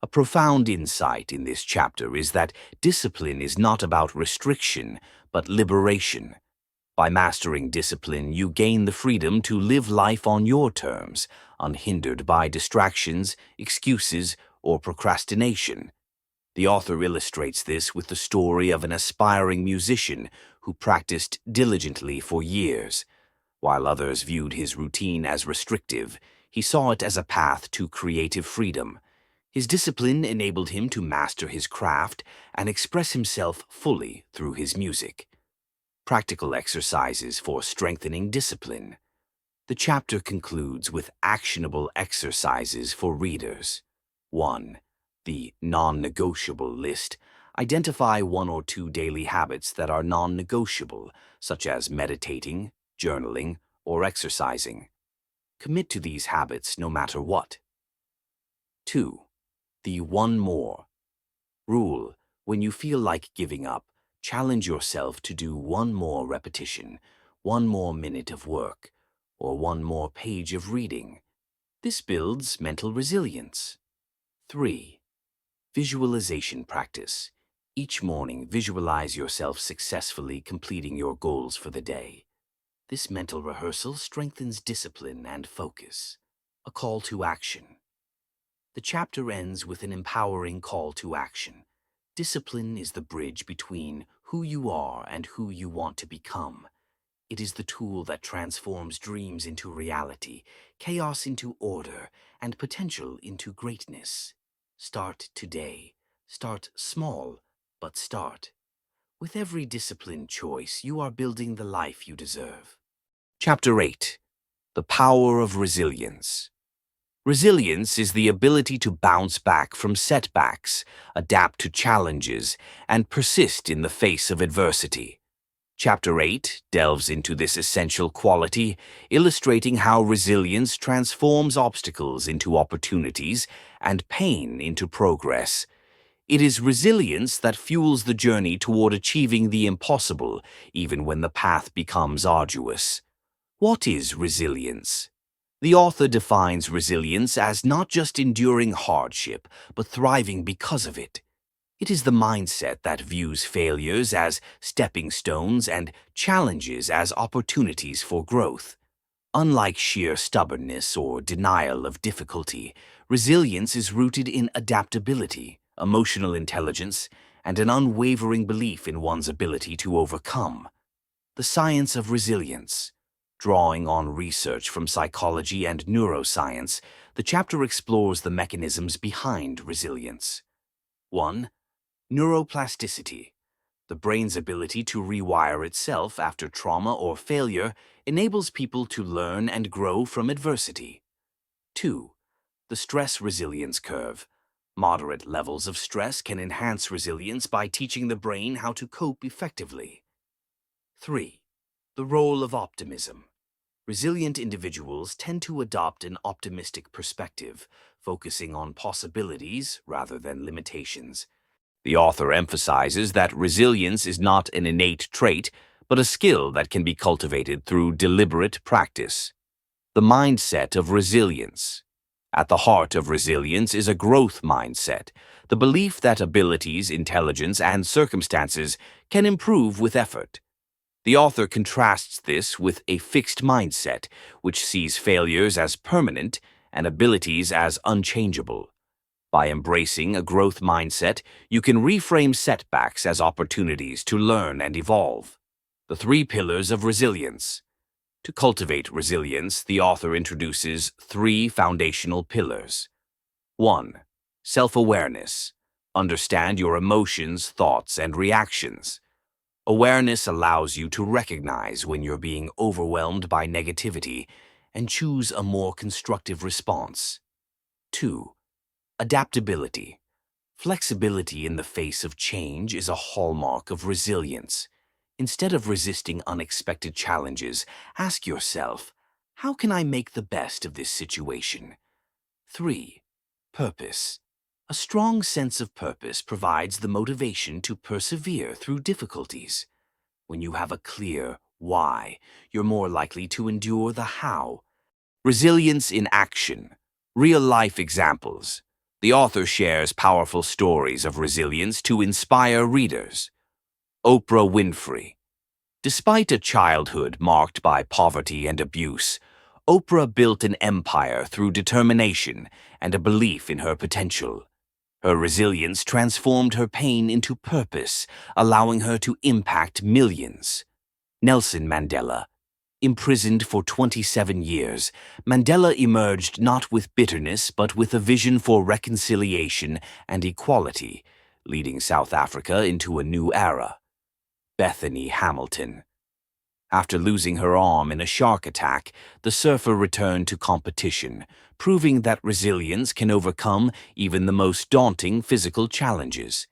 A: A profound insight in this chapter is that discipline is not about restriction, but liberation. By mastering discipline, you gain the freedom to live life on your terms, unhindered by distractions, excuses, or procrastination. The author illustrates this with the story of an aspiring musician who practiced diligently for years. While others viewed his routine as restrictive, he saw it as a path to creative freedom. His discipline enabled him to master his craft and express himself fully through his music. Practical exercises for strengthening discipline. The chapter concludes with actionable exercises for readers. 1. The non-negotiable list. Identify 1 or 2 daily habits that are non-negotiable, such as meditating, journaling, or exercising. Commit to these habits no matter what. 2. The one more rule. When you feel like giving up, challenge yourself to do 1 more repetition, 1 more minute of work, or 1 more page of reading. This builds mental resilience. 3. Visualization practice. Each morning, visualize yourself successfully completing your goals for the day. This mental rehearsal strengthens discipline and focus. A call to action. The chapter ends with an empowering call to action. Discipline is the bridge between who you are and who you want to become. It is the tool that transforms dreams into reality, chaos into order, and potential into greatness. Start today. Start small, but start. With every disciplined choice, you are building the life you deserve. Chapter 8. The Power of Resilience. Resilience is the ability to bounce back from setbacks, adapt to challenges, and persist in the face of adversity. Chapter 8 delves into this essential quality, illustrating how resilience transforms obstacles into opportunities and pain into progress. It is resilience that fuels the journey toward achieving the impossible, even when the path becomes arduous. What is resilience? The author defines resilience as not just enduring hardship, but thriving because of it. It is the mindset that views failures as stepping stones and challenges as opportunities for growth. Unlike sheer stubbornness or denial of difficulty, resilience is rooted in adaptability, emotional intelligence, and an unwavering belief in one's ability to overcome. The science of resilience. Drawing on research from psychology and neuroscience, the chapter explores the mechanisms behind resilience. 1. Neuroplasticity. The brain's ability to rewire itself after trauma or failure enables people to learn and grow from adversity. 2. The stress resilience curve. Moderate levels of stress can enhance resilience by teaching the brain how to cope effectively. 3. The role of optimism. Resilient individuals tend to adopt an optimistic perspective, focusing on possibilities rather than limitations. The author emphasizes that resilience is not an innate trait, but a skill that can be cultivated through deliberate practice. The mindset of resilience. At the heart of resilience is a growth mindset, the belief that abilities, intelligence, and circumstances can improve with effort. The author contrasts this with a fixed mindset, which sees failures as permanent and abilities as unchangeable. By embracing a growth mindset, you can reframe setbacks as opportunities to learn and evolve. The 3 pillars of resilience. To cultivate resilience, the author introduces 3 foundational pillars. 1. Self-awareness. Understand your emotions, thoughts, and reactions. Awareness allows you to recognize when you're being overwhelmed by negativity and choose a more constructive response. 2. Adaptability. Flexibility in the face of change is a hallmark of resilience. Instead of resisting unexpected challenges, ask yourself, how can I make the best of this situation? 3. Purpose. A strong sense of purpose provides the motivation to persevere through difficulties. When you have a clear why, you're more likely to endure the how. Resilience in action. Real-life examples. The author shares powerful stories of resilience to inspire readers. Oprah Winfrey. Despite a childhood marked by poverty and abuse, Oprah built an empire through determination and a belief in her potential. Her resilience transformed her pain into purpose, allowing her to impact millions. Nelson Mandela. Imprisoned for 27 years, Mandela emerged not with bitterness but with a vision for reconciliation and equality, leading South Africa into a new era. Bethany Hamilton. After losing her arm in a shark attack, the surfer returned to competition, proving that resilience can overcome even the most daunting physical challenges.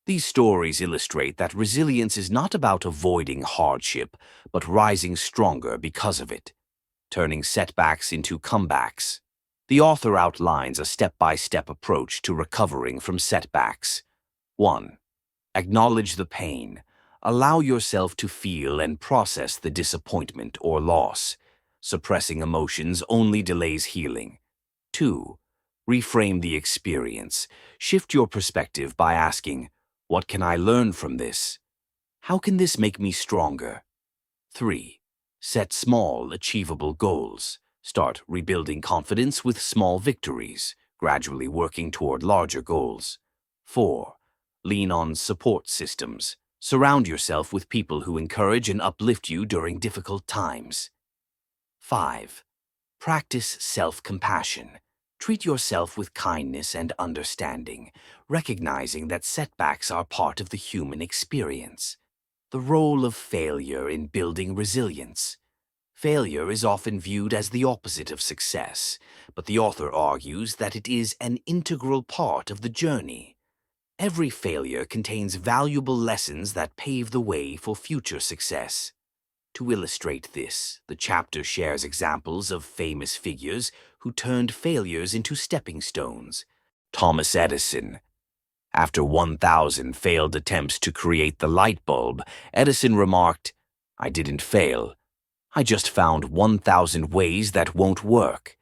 A: These stories illustrate that resilience is not about avoiding hardship, but rising stronger because of it, turning setbacks into comebacks. The author outlines a step-by-step approach to recovering from setbacks. 1. Acknowledge the pain. Allow yourself to feel and process the disappointment or loss. Suppressing emotions only delays healing. 2. Reframe the experience. Shift your perspective by asking, what can I learn from this? How can this make me stronger? 3. Set small, achievable goals. Start rebuilding confidence with small victories, gradually working toward larger goals. 4. Lean on support systems. Surround yourself with people who encourage and uplift you during difficult times. 5. Practice self-compassion. Treat yourself with kindness and understanding, recognizing that setbacks are part of the human experience. The role of failure in building resilience. Failure is often viewed as the opposite of success, but the author argues that it is an integral part of the journey. Every failure contains valuable lessons that pave the way for future success. To illustrate this, the chapter shares examples of famous figures who turned failures into stepping stones. Thomas Edison. After 1,000 failed attempts to create the light bulb, Edison remarked, "I didn't fail. I just found 1,000 ways that won't work."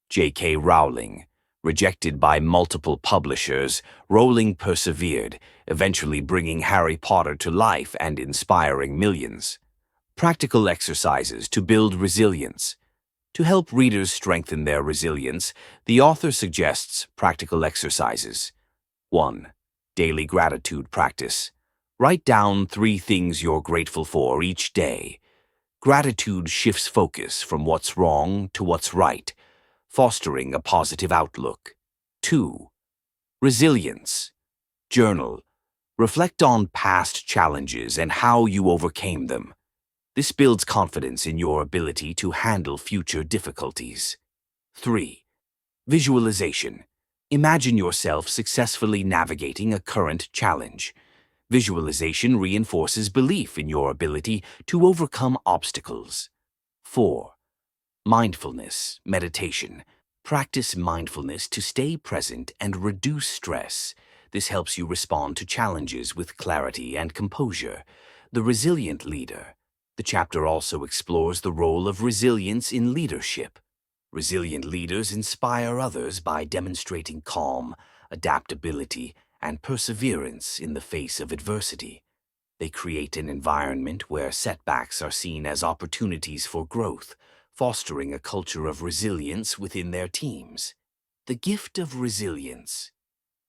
A: J.K. Rowling. Rejected by multiple publishers, Rowling persevered, eventually bringing Harry Potter to life and inspiring millions. Practical exercises to build resilience. To help readers strengthen their resilience, the author suggests practical exercises. 1. Daily gratitude practice. Write down 3 things you're grateful for each day. Gratitude shifts focus from what's wrong to what's right, fostering a positive outlook. 2. Resilience. Journal. Reflect on past challenges and how you overcame them. This builds confidence in your ability to handle future difficulties. 3. Visualization. Imagine yourself successfully navigating a current challenge. Visualization reinforces belief in your ability to overcome obstacles. 4. Mindfulness, meditation. Practice mindfulness to stay present and reduce stress. This helps you respond to challenges with clarity and composure. The resilient leader. The chapter also explores the role of resilience in leadership. Resilient leaders inspire others by demonstrating calm, adaptability, and perseverance in the face of adversity. They create an environment where setbacks are seen as opportunities for growth, fostering a culture of resilience within their teams. The gift of resilience.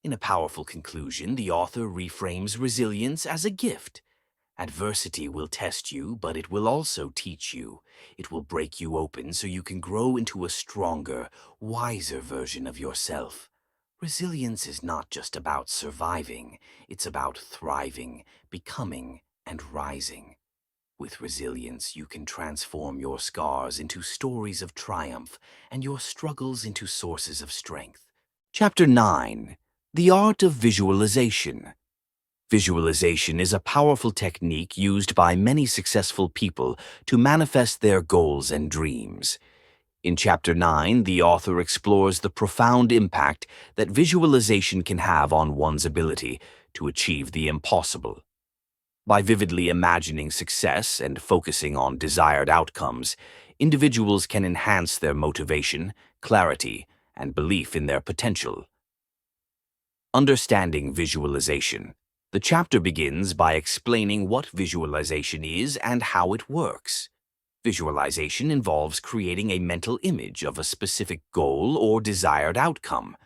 A: In a powerful conclusion, the author reframes resilience as a gift. Adversity will test you, but it will also teach you. It will break you open so you can grow into a stronger, wiser version of yourself. Resilience is not just about surviving, it's about thriving, becoming, and rising. With resilience, you can transform your scars into stories of triumph and your struggles into sources of strength. Chapter 9. The Art of Visualization. Visualization is a powerful technique used by many successful people to manifest their goals and dreams. In Chapter 9, the author explores the profound impact that visualization can have on one's ability to achieve the impossible. By vividly imagining success and focusing on desired outcomes, individuals can enhance their motivation, clarity, and belief in their potential. Understanding visualization. The chapter begins by explaining what visualization is and how it works. Visualization involves creating a mental image of a specific goal or desired outcome.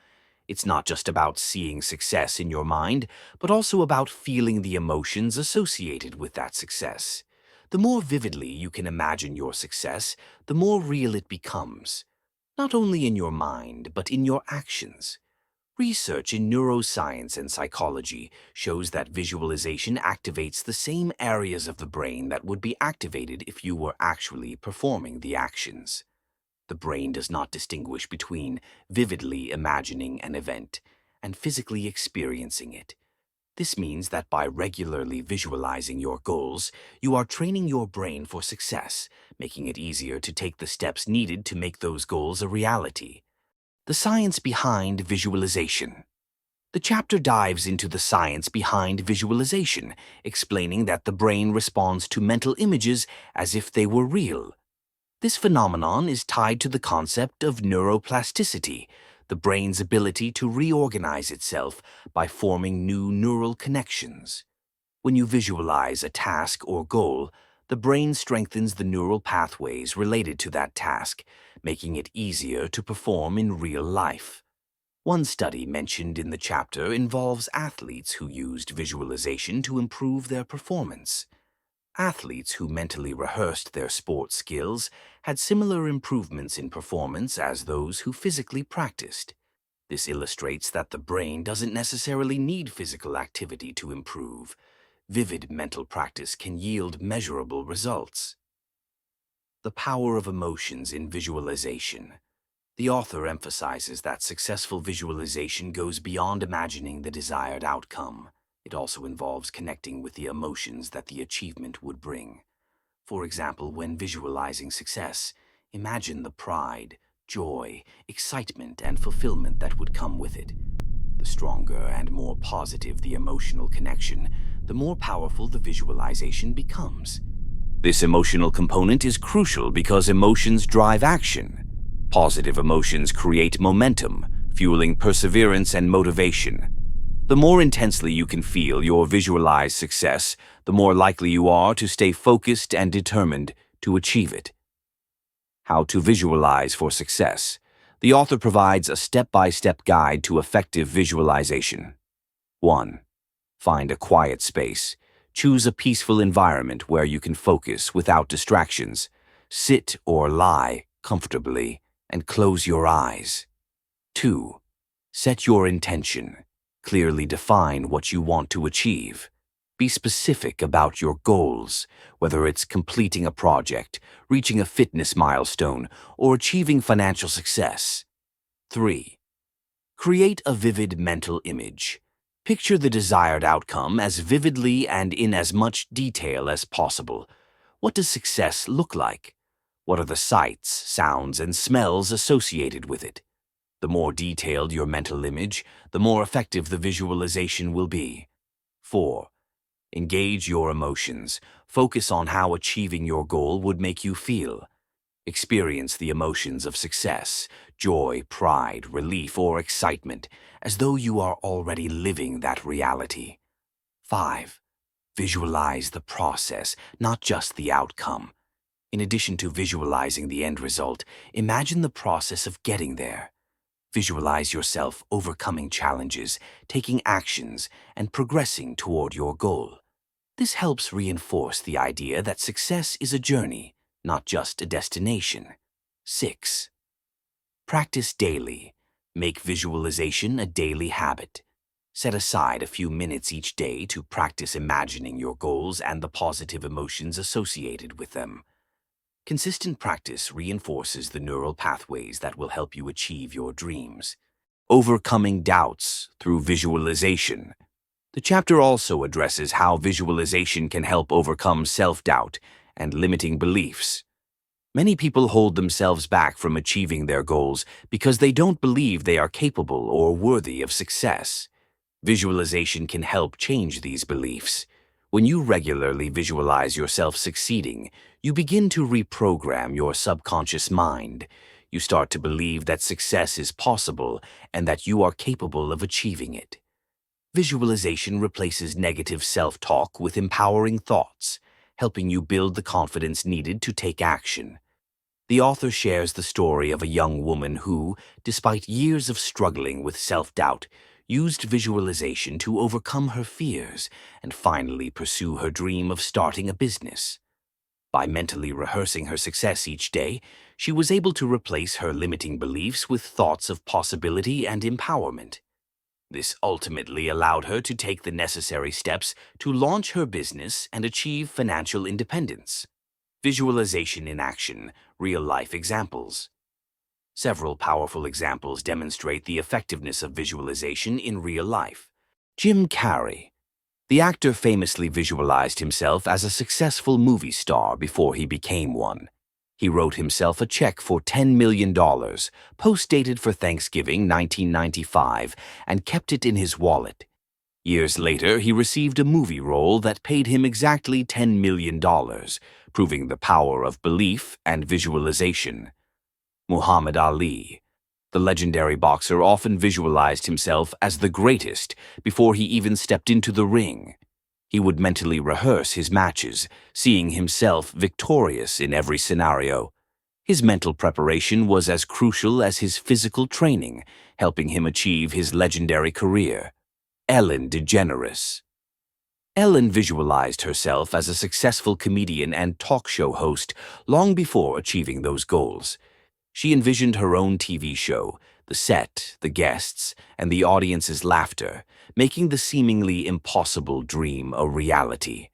A: It's not just about seeing success in your mind, but also about feeling the emotions associated with that success. The more vividly you can imagine your success, the more real it becomes, not only in your mind, but in your actions. Research in neuroscience and psychology shows that visualization activates the same areas of the brain that would be activated if you were actually performing the actions. The brain does not distinguish between vividly imagining an event and physically experiencing it. This means that by regularly visualizing your goals, you are training your brain for success, making it easier to take the steps needed to make those goals a reality. The science behind visualization. The chapter dives into the science behind visualization, explaining that the brain responds to mental images as if they were real. This phenomenon is tied to the concept of neuroplasticity, the brain's ability to reorganize itself by forming new neural connections. When you visualize a task or goal, the brain strengthens the neural pathways related to that task, making it easier to perform in real life. One study mentioned in the chapter involves athletes who used visualization to improve their performance. Athletes who mentally rehearsed their sports skills had similar improvements in performance as those who physically practiced. This illustrates that the brain doesn't necessarily need physical activity to improve. Vivid mental practice can yield measurable results. The power of emotions in visualization. The author emphasizes that successful visualization goes beyond imagining the desired outcome. It also involves connecting with the emotions that the achievement would bring. For example, when visualizing success, imagine the pride, joy, excitement, and fulfillment that would come with it. The stronger and more positive the emotional connection, the more powerful the visualization becomes. This emotional component is crucial because emotions drive action. Positive emotions create momentum, fueling perseverance and motivation. The more intensely you can feel your visualized success, the more likely you are to stay focused and determined to achieve it. How to visualize for success. The author provides a step-by-step guide to effective visualization. 1. Find a quiet space. Choose a peaceful environment where you can focus without distractions. Sit or lie comfortably and close your eyes. 2. Set your intention. Clearly define what you want to achieve. Be specific about your goals, whether it's completing a project, reaching a fitness milestone, or achieving financial success. 3. Create a vivid mental image. Picture the desired outcome as vividly and in as much detail as possible. What does success look like? What are the sights, sounds, and smells associated with it? The more detailed your mental image, the more effective the visualization will be. 4. Engage your emotions. Focus on how achieving your goal would make you feel. Experience the emotions of success, joy, pride, relief, or excitement, as though you are already living that reality. 5. Visualize the process, not just the outcome. In addition to visualizing the end result, imagine the process of getting there. Visualize yourself overcoming challenges, taking actions, and progressing toward your goal. This helps reinforce the idea that success is a journey, not just a destination. 6. Practice daily. Make visualization a daily habit. Set aside a few minutes each day to practice imagining your goals and the positive emotions associated with them. Consistent practice reinforces the neural pathways that will help you achieve your dreams. Overcoming doubts through visualization. The chapter also addresses how visualization can help overcome self-doubt and limiting beliefs. Many people hold themselves back from achieving their goals because they don't believe they are capable or worthy of success. Visualization can help change these beliefs. When you regularly visualize yourself succeeding, you begin to reprogram your subconscious mind. You start to believe that success is possible and that you are capable of achieving it. Visualization replaces negative self-talk with empowering thoughts, helping you build the confidence needed to take action. The author shares the story of a young woman who, despite years of struggling with self-doubt, used visualization to overcome her fears and finally pursue her dream of starting a business. By mentally rehearsing her success each day, she was able to replace her limiting beliefs with thoughts of possibility and empowerment. This ultimately allowed her to take the necessary steps to launch her business and achieve financial independence. Visualization in action, real-life examples. Several powerful examples demonstrate the effectiveness of visualization in real life. Jim Carrey. The actor famously visualized himself as a successful movie star before he became one. He wrote himself a check for $10 million, post-dated for Thanksgiving 1995, and kept it in his wallet. Years later, he received a movie role that paid him exactly $10 million, proving the power of belief and visualization. Muhammad Ali. The legendary boxer often visualized himself as the greatest before he even stepped into the ring. He would mentally rehearse his matches, seeing himself victorious in every scenario. His mental preparation was as crucial as his physical training, helping him achieve his legendary career. Ellen DeGeneres. Ellen visualized herself as a successful comedian and talk show host long before achieving those goals. She envisioned her own TV show, the set, the guests, and the audience's laughter, making the seemingly impossible dream a reality.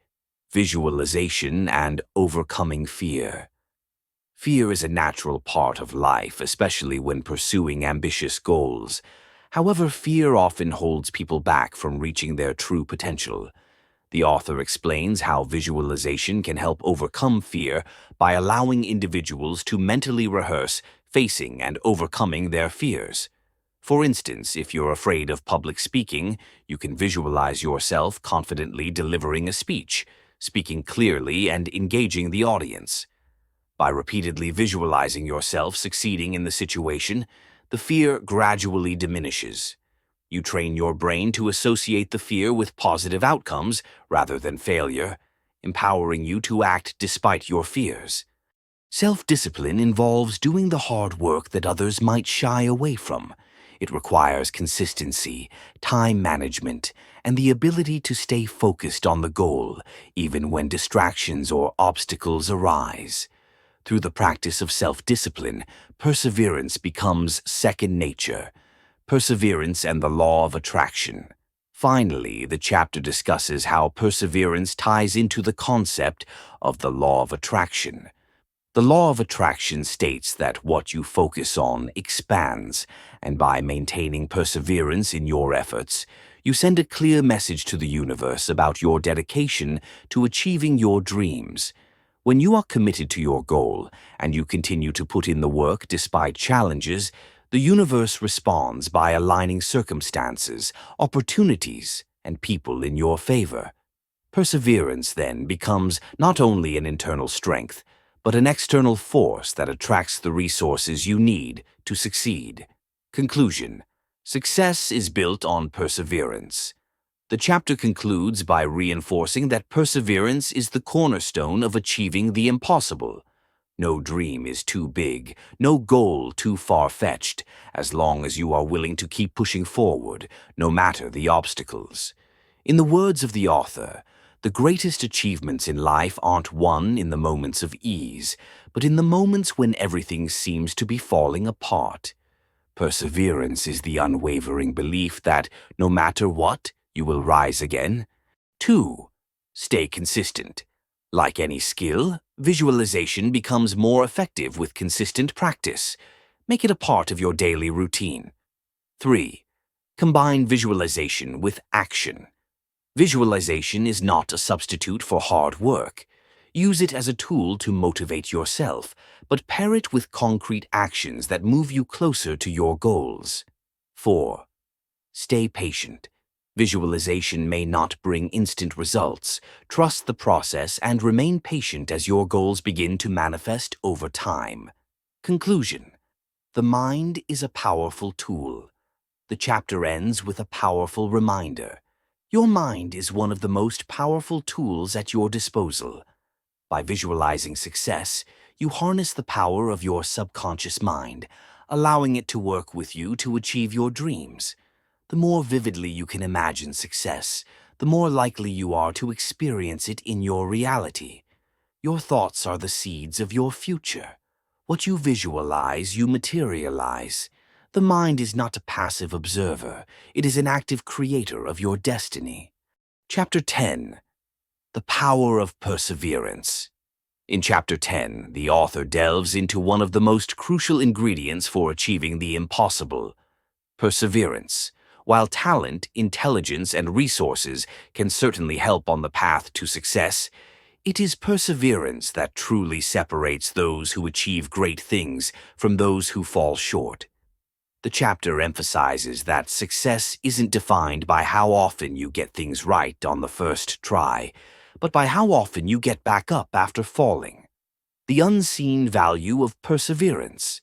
A: Visualization and overcoming fear. Fear is a natural part of life, especially when pursuing ambitious goals. However, fear often holds people back from reaching their true potential. The author explains how visualization can help overcome fear by allowing individuals to mentally rehearse facing and overcoming their fears. For instance, if you're afraid of public speaking, you can visualize yourself confidently delivering a speech, speaking clearly and engaging the audience. By repeatedly visualizing yourself succeeding in the situation, the fear gradually diminishes. You train your brain to associate the fear with positive outcomes rather than failure, empowering you to act despite your fears. Self-discipline involves doing the hard work that others might shy away from. It requires consistency, time management, and the ability to stay focused on the goal, even when distractions or obstacles arise. Through the practice of self-discipline, perseverance becomes second nature. Perseverance and the law of attraction. Finally, the chapter discusses how perseverance ties into the concept of the law of attraction. The law of attraction states that what you focus on expands, and by maintaining perseverance in your efforts, you send a clear message to the universe about your dedication to achieving your dreams. When you are committed to your goal, and you continue to put in the work despite challenges, the universe responds by aligning circumstances, opportunities, and people in your favor. Perseverance, then, becomes not only an internal strength, but an external force that attracts the resources you need to succeed. Conclusion: success is built on perseverance. The chapter concludes by reinforcing that perseverance is the cornerstone of achieving the impossible. No dream is too big, no goal too far-fetched, as long as you are willing to keep pushing forward, no matter the obstacles. In the words of the author, the greatest achievements in life aren't won in the moments of ease, but in the moments when everything seems to be falling apart. Perseverance is the unwavering belief that, no matter what, you will rise again. 2. Stay consistent. Like any skill, visualization becomes more effective with consistent practice. Make it a part of your daily routine. 3. Combine visualization with action. Visualization is not a substitute for hard work. Use it as a tool to motivate yourself, but pair it with concrete actions that move you closer to your goals. 4. Stay patient. Visualization may not bring instant results. Trust the process and remain patient as your goals begin to manifest over time. Conclusion: the mind is a powerful tool. The chapter ends with a powerful reminder. Your mind is one of the most powerful tools at your disposal. By visualizing success, you harness the power of your subconscious mind, allowing it to work with you to achieve your dreams. The more vividly you can imagine success, the more likely you are to experience it in your reality. Your thoughts are the seeds of your future. What you visualize, you materialize. The mind is not a passive observer. It is an active creator of your destiny. Chapter 10. The Power of Perseverance. In Chapter 10, the author delves into one of the most crucial ingredients for achieving the impossible: perseverance. While talent, intelligence, and resources can certainly help on the path to success, it is perseverance that truly separates those who achieve great things from those who fall short. The chapter emphasizes that success isn't defined by how often you get things right on the first try, but by how often you get back up after falling. The unseen value of perseverance.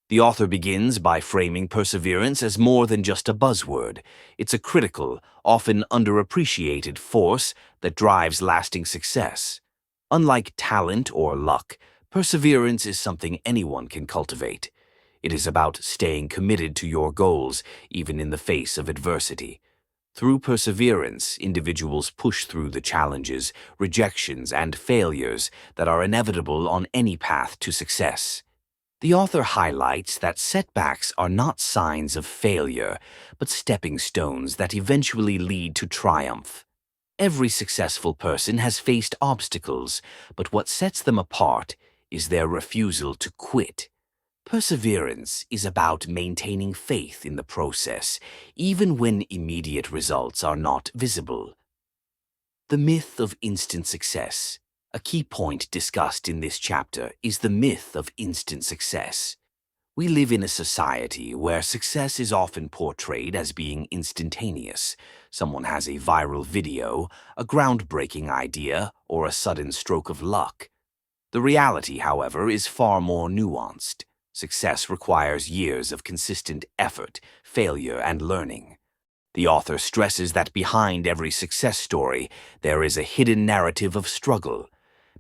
A: The author begins by framing perseverance as more than just a buzzword. It's a critical, often underappreciated force that drives lasting success. Unlike talent or luck, perseverance is something anyone can cultivate. It is about staying committed to your goals, even in the face of adversity. Through perseverance, individuals push through the challenges, rejections, and failures that are inevitable on any path to success. The author highlights that setbacks are not signs of failure, but stepping stones that eventually lead to triumph. Every successful person has faced obstacles, but what sets them apart is their refusal to quit. Perseverance is about maintaining faith in the process, even when immediate results are not visible. The myth of instant success. A key point discussed in this chapter is the myth of instant success. We live in a society where success is often portrayed as being instantaneous. Someone has a viral video, a groundbreaking idea, or a sudden stroke of luck. The reality, however, is far more nuanced. Success requires years of consistent effort, failure, and learning. The author stresses that behind every success story, there is a hidden narrative of struggle.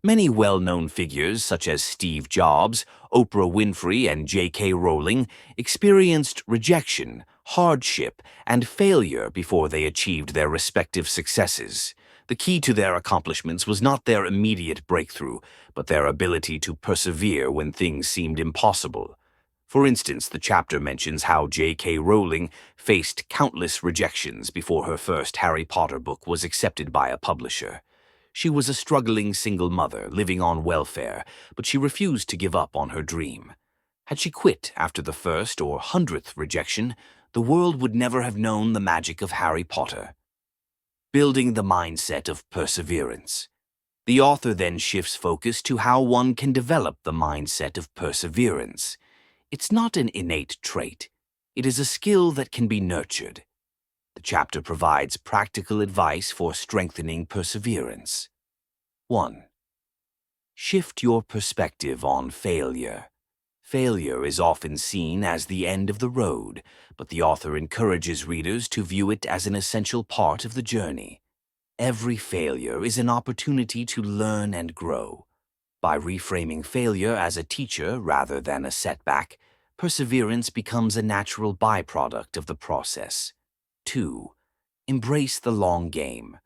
A: Many well-known figures, such as Steve Jobs, Oprah Winfrey, and J.K. Rowling, experienced rejection, hardship, and failure before they achieved their respective successes. The key to their accomplishments was not their immediate breakthrough, but their ability to persevere when things seemed impossible. For instance, the chapter mentions how J.K. Rowling faced countless rejections before her first Harry Potter book was accepted by a publisher. She was a struggling single mother living on welfare, but she refused to give up on her dream. Had she quit after the first or 100th rejection, the world would never have known the magic of Harry Potter. Building the mindset of perseverance. The author then shifts focus to how one can develop the mindset of perseverance. It's not an innate trait. It is a skill that can be nurtured. The chapter provides practical advice for strengthening perseverance. 1. Shift your perspective on failure. Failure is often seen as the end of the road, but the author encourages readers to view it as an essential part of the journey. Every failure is an opportunity to learn and grow. By reframing failure as a teacher rather than a setback, perseverance becomes a natural byproduct of the process. 2. Embrace the long game.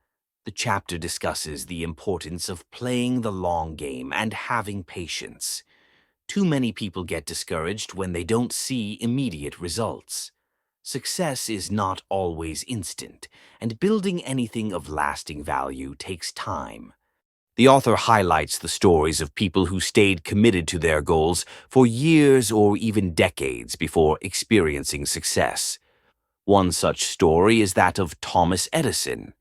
A: The chapter discusses the importance of playing the long game and having patience. Too many people get discouraged when they don't see immediate results. Success is not always instant, and building anything of lasting value takes time. The author highlights the stories of people who stayed committed to their goals for years or even decades before experiencing success. One such story is that of Thomas Edison.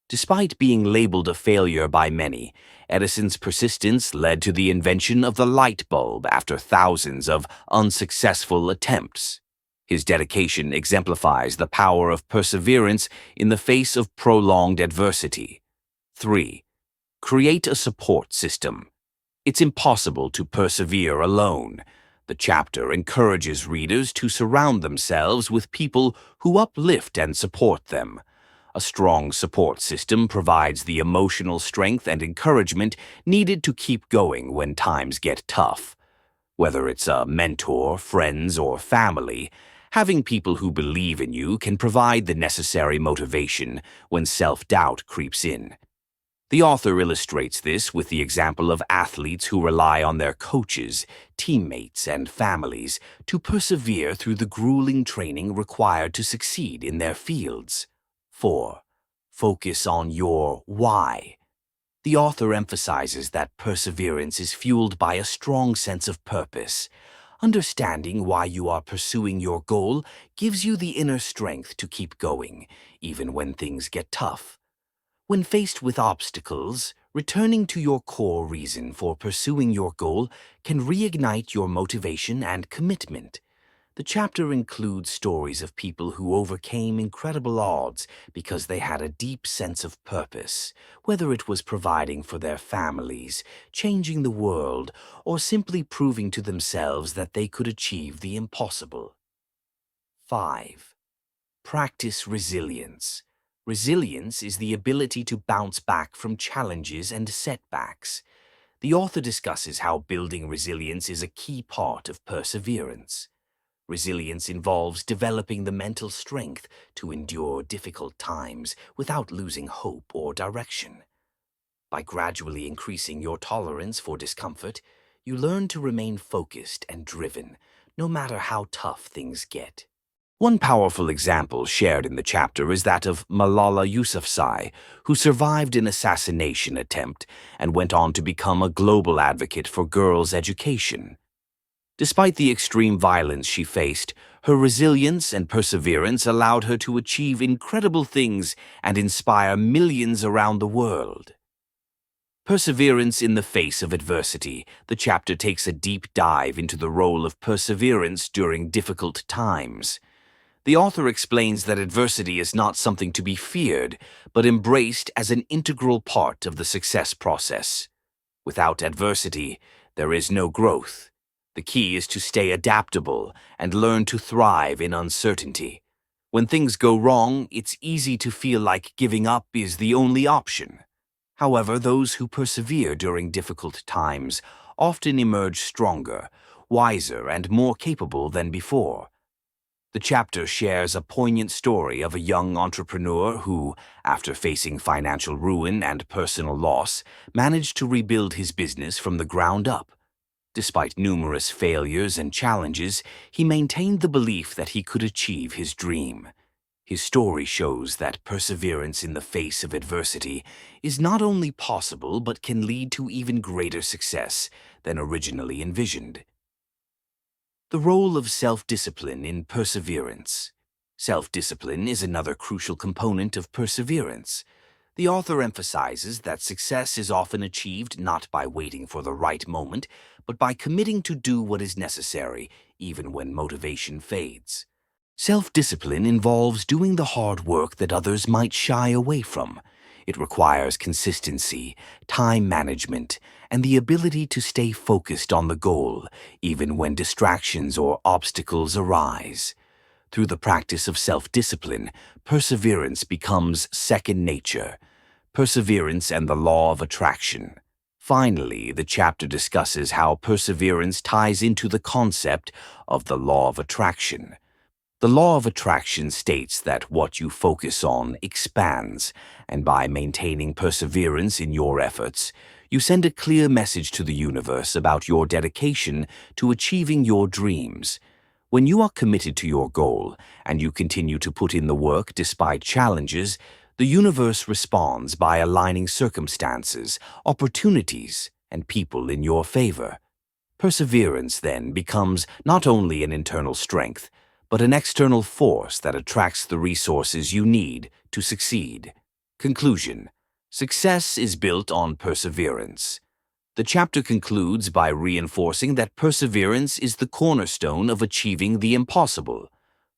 A: Despite being labeled a failure by many, Edison's persistence led to the invention of the light bulb after thousands of unsuccessful attempts. His dedication exemplifies the power of perseverance in the face of prolonged adversity. 3. Create a support system. It's impossible to persevere alone. The chapter encourages readers to surround themselves with people who uplift and support them. A strong support system provides the emotional strength and encouragement needed to keep going when times get tough. Whether it's a mentor, friends, or family, having people who believe in you can provide the necessary motivation when self-doubt creeps in. The author illustrates this with the example of athletes who rely on their coaches, teammates, and families to persevere through the grueling training required to succeed in their fields. 4. Focus on your why. The author emphasizes that perseverance is fueled by a strong sense of purpose. Understanding why you are pursuing your goal gives you the inner strength to keep going, even when things get tough. When faced with obstacles, returning to your core reason for pursuing your goal can reignite your motivation and commitment. The chapter includes stories of people who overcame incredible odds because they had a deep sense of purpose, whether it was providing for their families, changing the world, or simply proving to themselves that they could achieve the impossible. 5. Practice resilience. Resilience is the ability to bounce back from challenges and setbacks. The author discusses how building resilience is a key part of perseverance. Resilience involves developing the mental strength to endure difficult times without losing hope or direction. By gradually increasing your tolerance for discomfort, you learn to remain focused and driven, no matter how tough things get. One powerful example shared in the chapter is that of Malala Yousafzai, who survived an assassination attempt and went on to become a global advocate for girls' education. Despite the extreme violence she faced, her resilience and perseverance allowed her to achieve incredible things and inspire millions around the world. Perseverance in the face of adversity. The chapter takes a deep dive into the role of perseverance during difficult times. The author explains that adversity is not something to be feared, but embraced as an integral part of the success process. Without adversity, there is no growth. The key is to stay adaptable and learn to thrive in uncertainty. When things go wrong, it's easy to feel like giving up is the only option. However, those who persevere during difficult times often emerge stronger, wiser, and more capable than before. The chapter shares a poignant story of a young entrepreneur who, after facing financial ruin and personal loss, managed to rebuild his business from the ground up. Despite numerous failures and challenges, he maintained the belief that he could achieve his dream. His story shows that perseverance in the face of adversity is not only possible but can lead to even greater success than originally envisioned. The role of self-discipline in perseverance. Self-discipline is another crucial component of perseverance. The author emphasizes that success is often achieved not by waiting for the right moment, but by committing to do what is necessary, even when motivation fades. Self-discipline involves doing the hard work that others might shy away from. It requires consistency, time management, and the ability to stay focused on the goal, even when distractions or obstacles arise. Through the practice of self-discipline, perseverance becomes second nature. Perseverance and the law of attraction. Finally, the chapter discusses how perseverance ties into the concept of the law of attraction. The law of attraction states that what you focus on expands, and by maintaining perseverance in your efforts, you send a clear message to the universe about your dedication to achieving your dreams. When you are committed to your goal, and you continue to put in the work despite challenges, the universe responds by aligning circumstances, opportunities, and people in your favor. Perseverance, then, becomes not only an internal strength, but an external force that attracts the resources you need to succeed. Conclusion. Success is built on perseverance. The chapter concludes by reinforcing that perseverance is the cornerstone of achieving the impossible.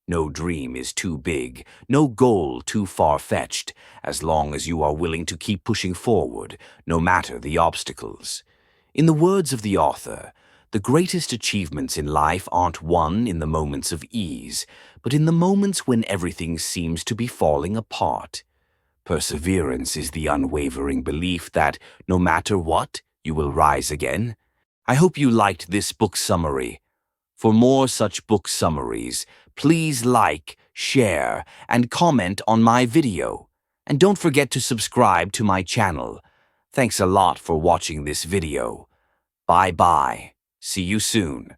A: No dream is too big, no goal too far-fetched, as long as you are willing to keep pushing forward, no matter the obstacles. In the words of the author, the greatest achievements in life aren't won in the moments of ease, but in the moments when everything seems to be falling apart. Perseverance is the unwavering belief that, no matter what, you will rise again. I hope you liked this book summary. For more such book summaries, please like, share, and comment on my video. And don't forget to subscribe to my channel. Thanks a lot for watching this video. Bye-bye. See you soon.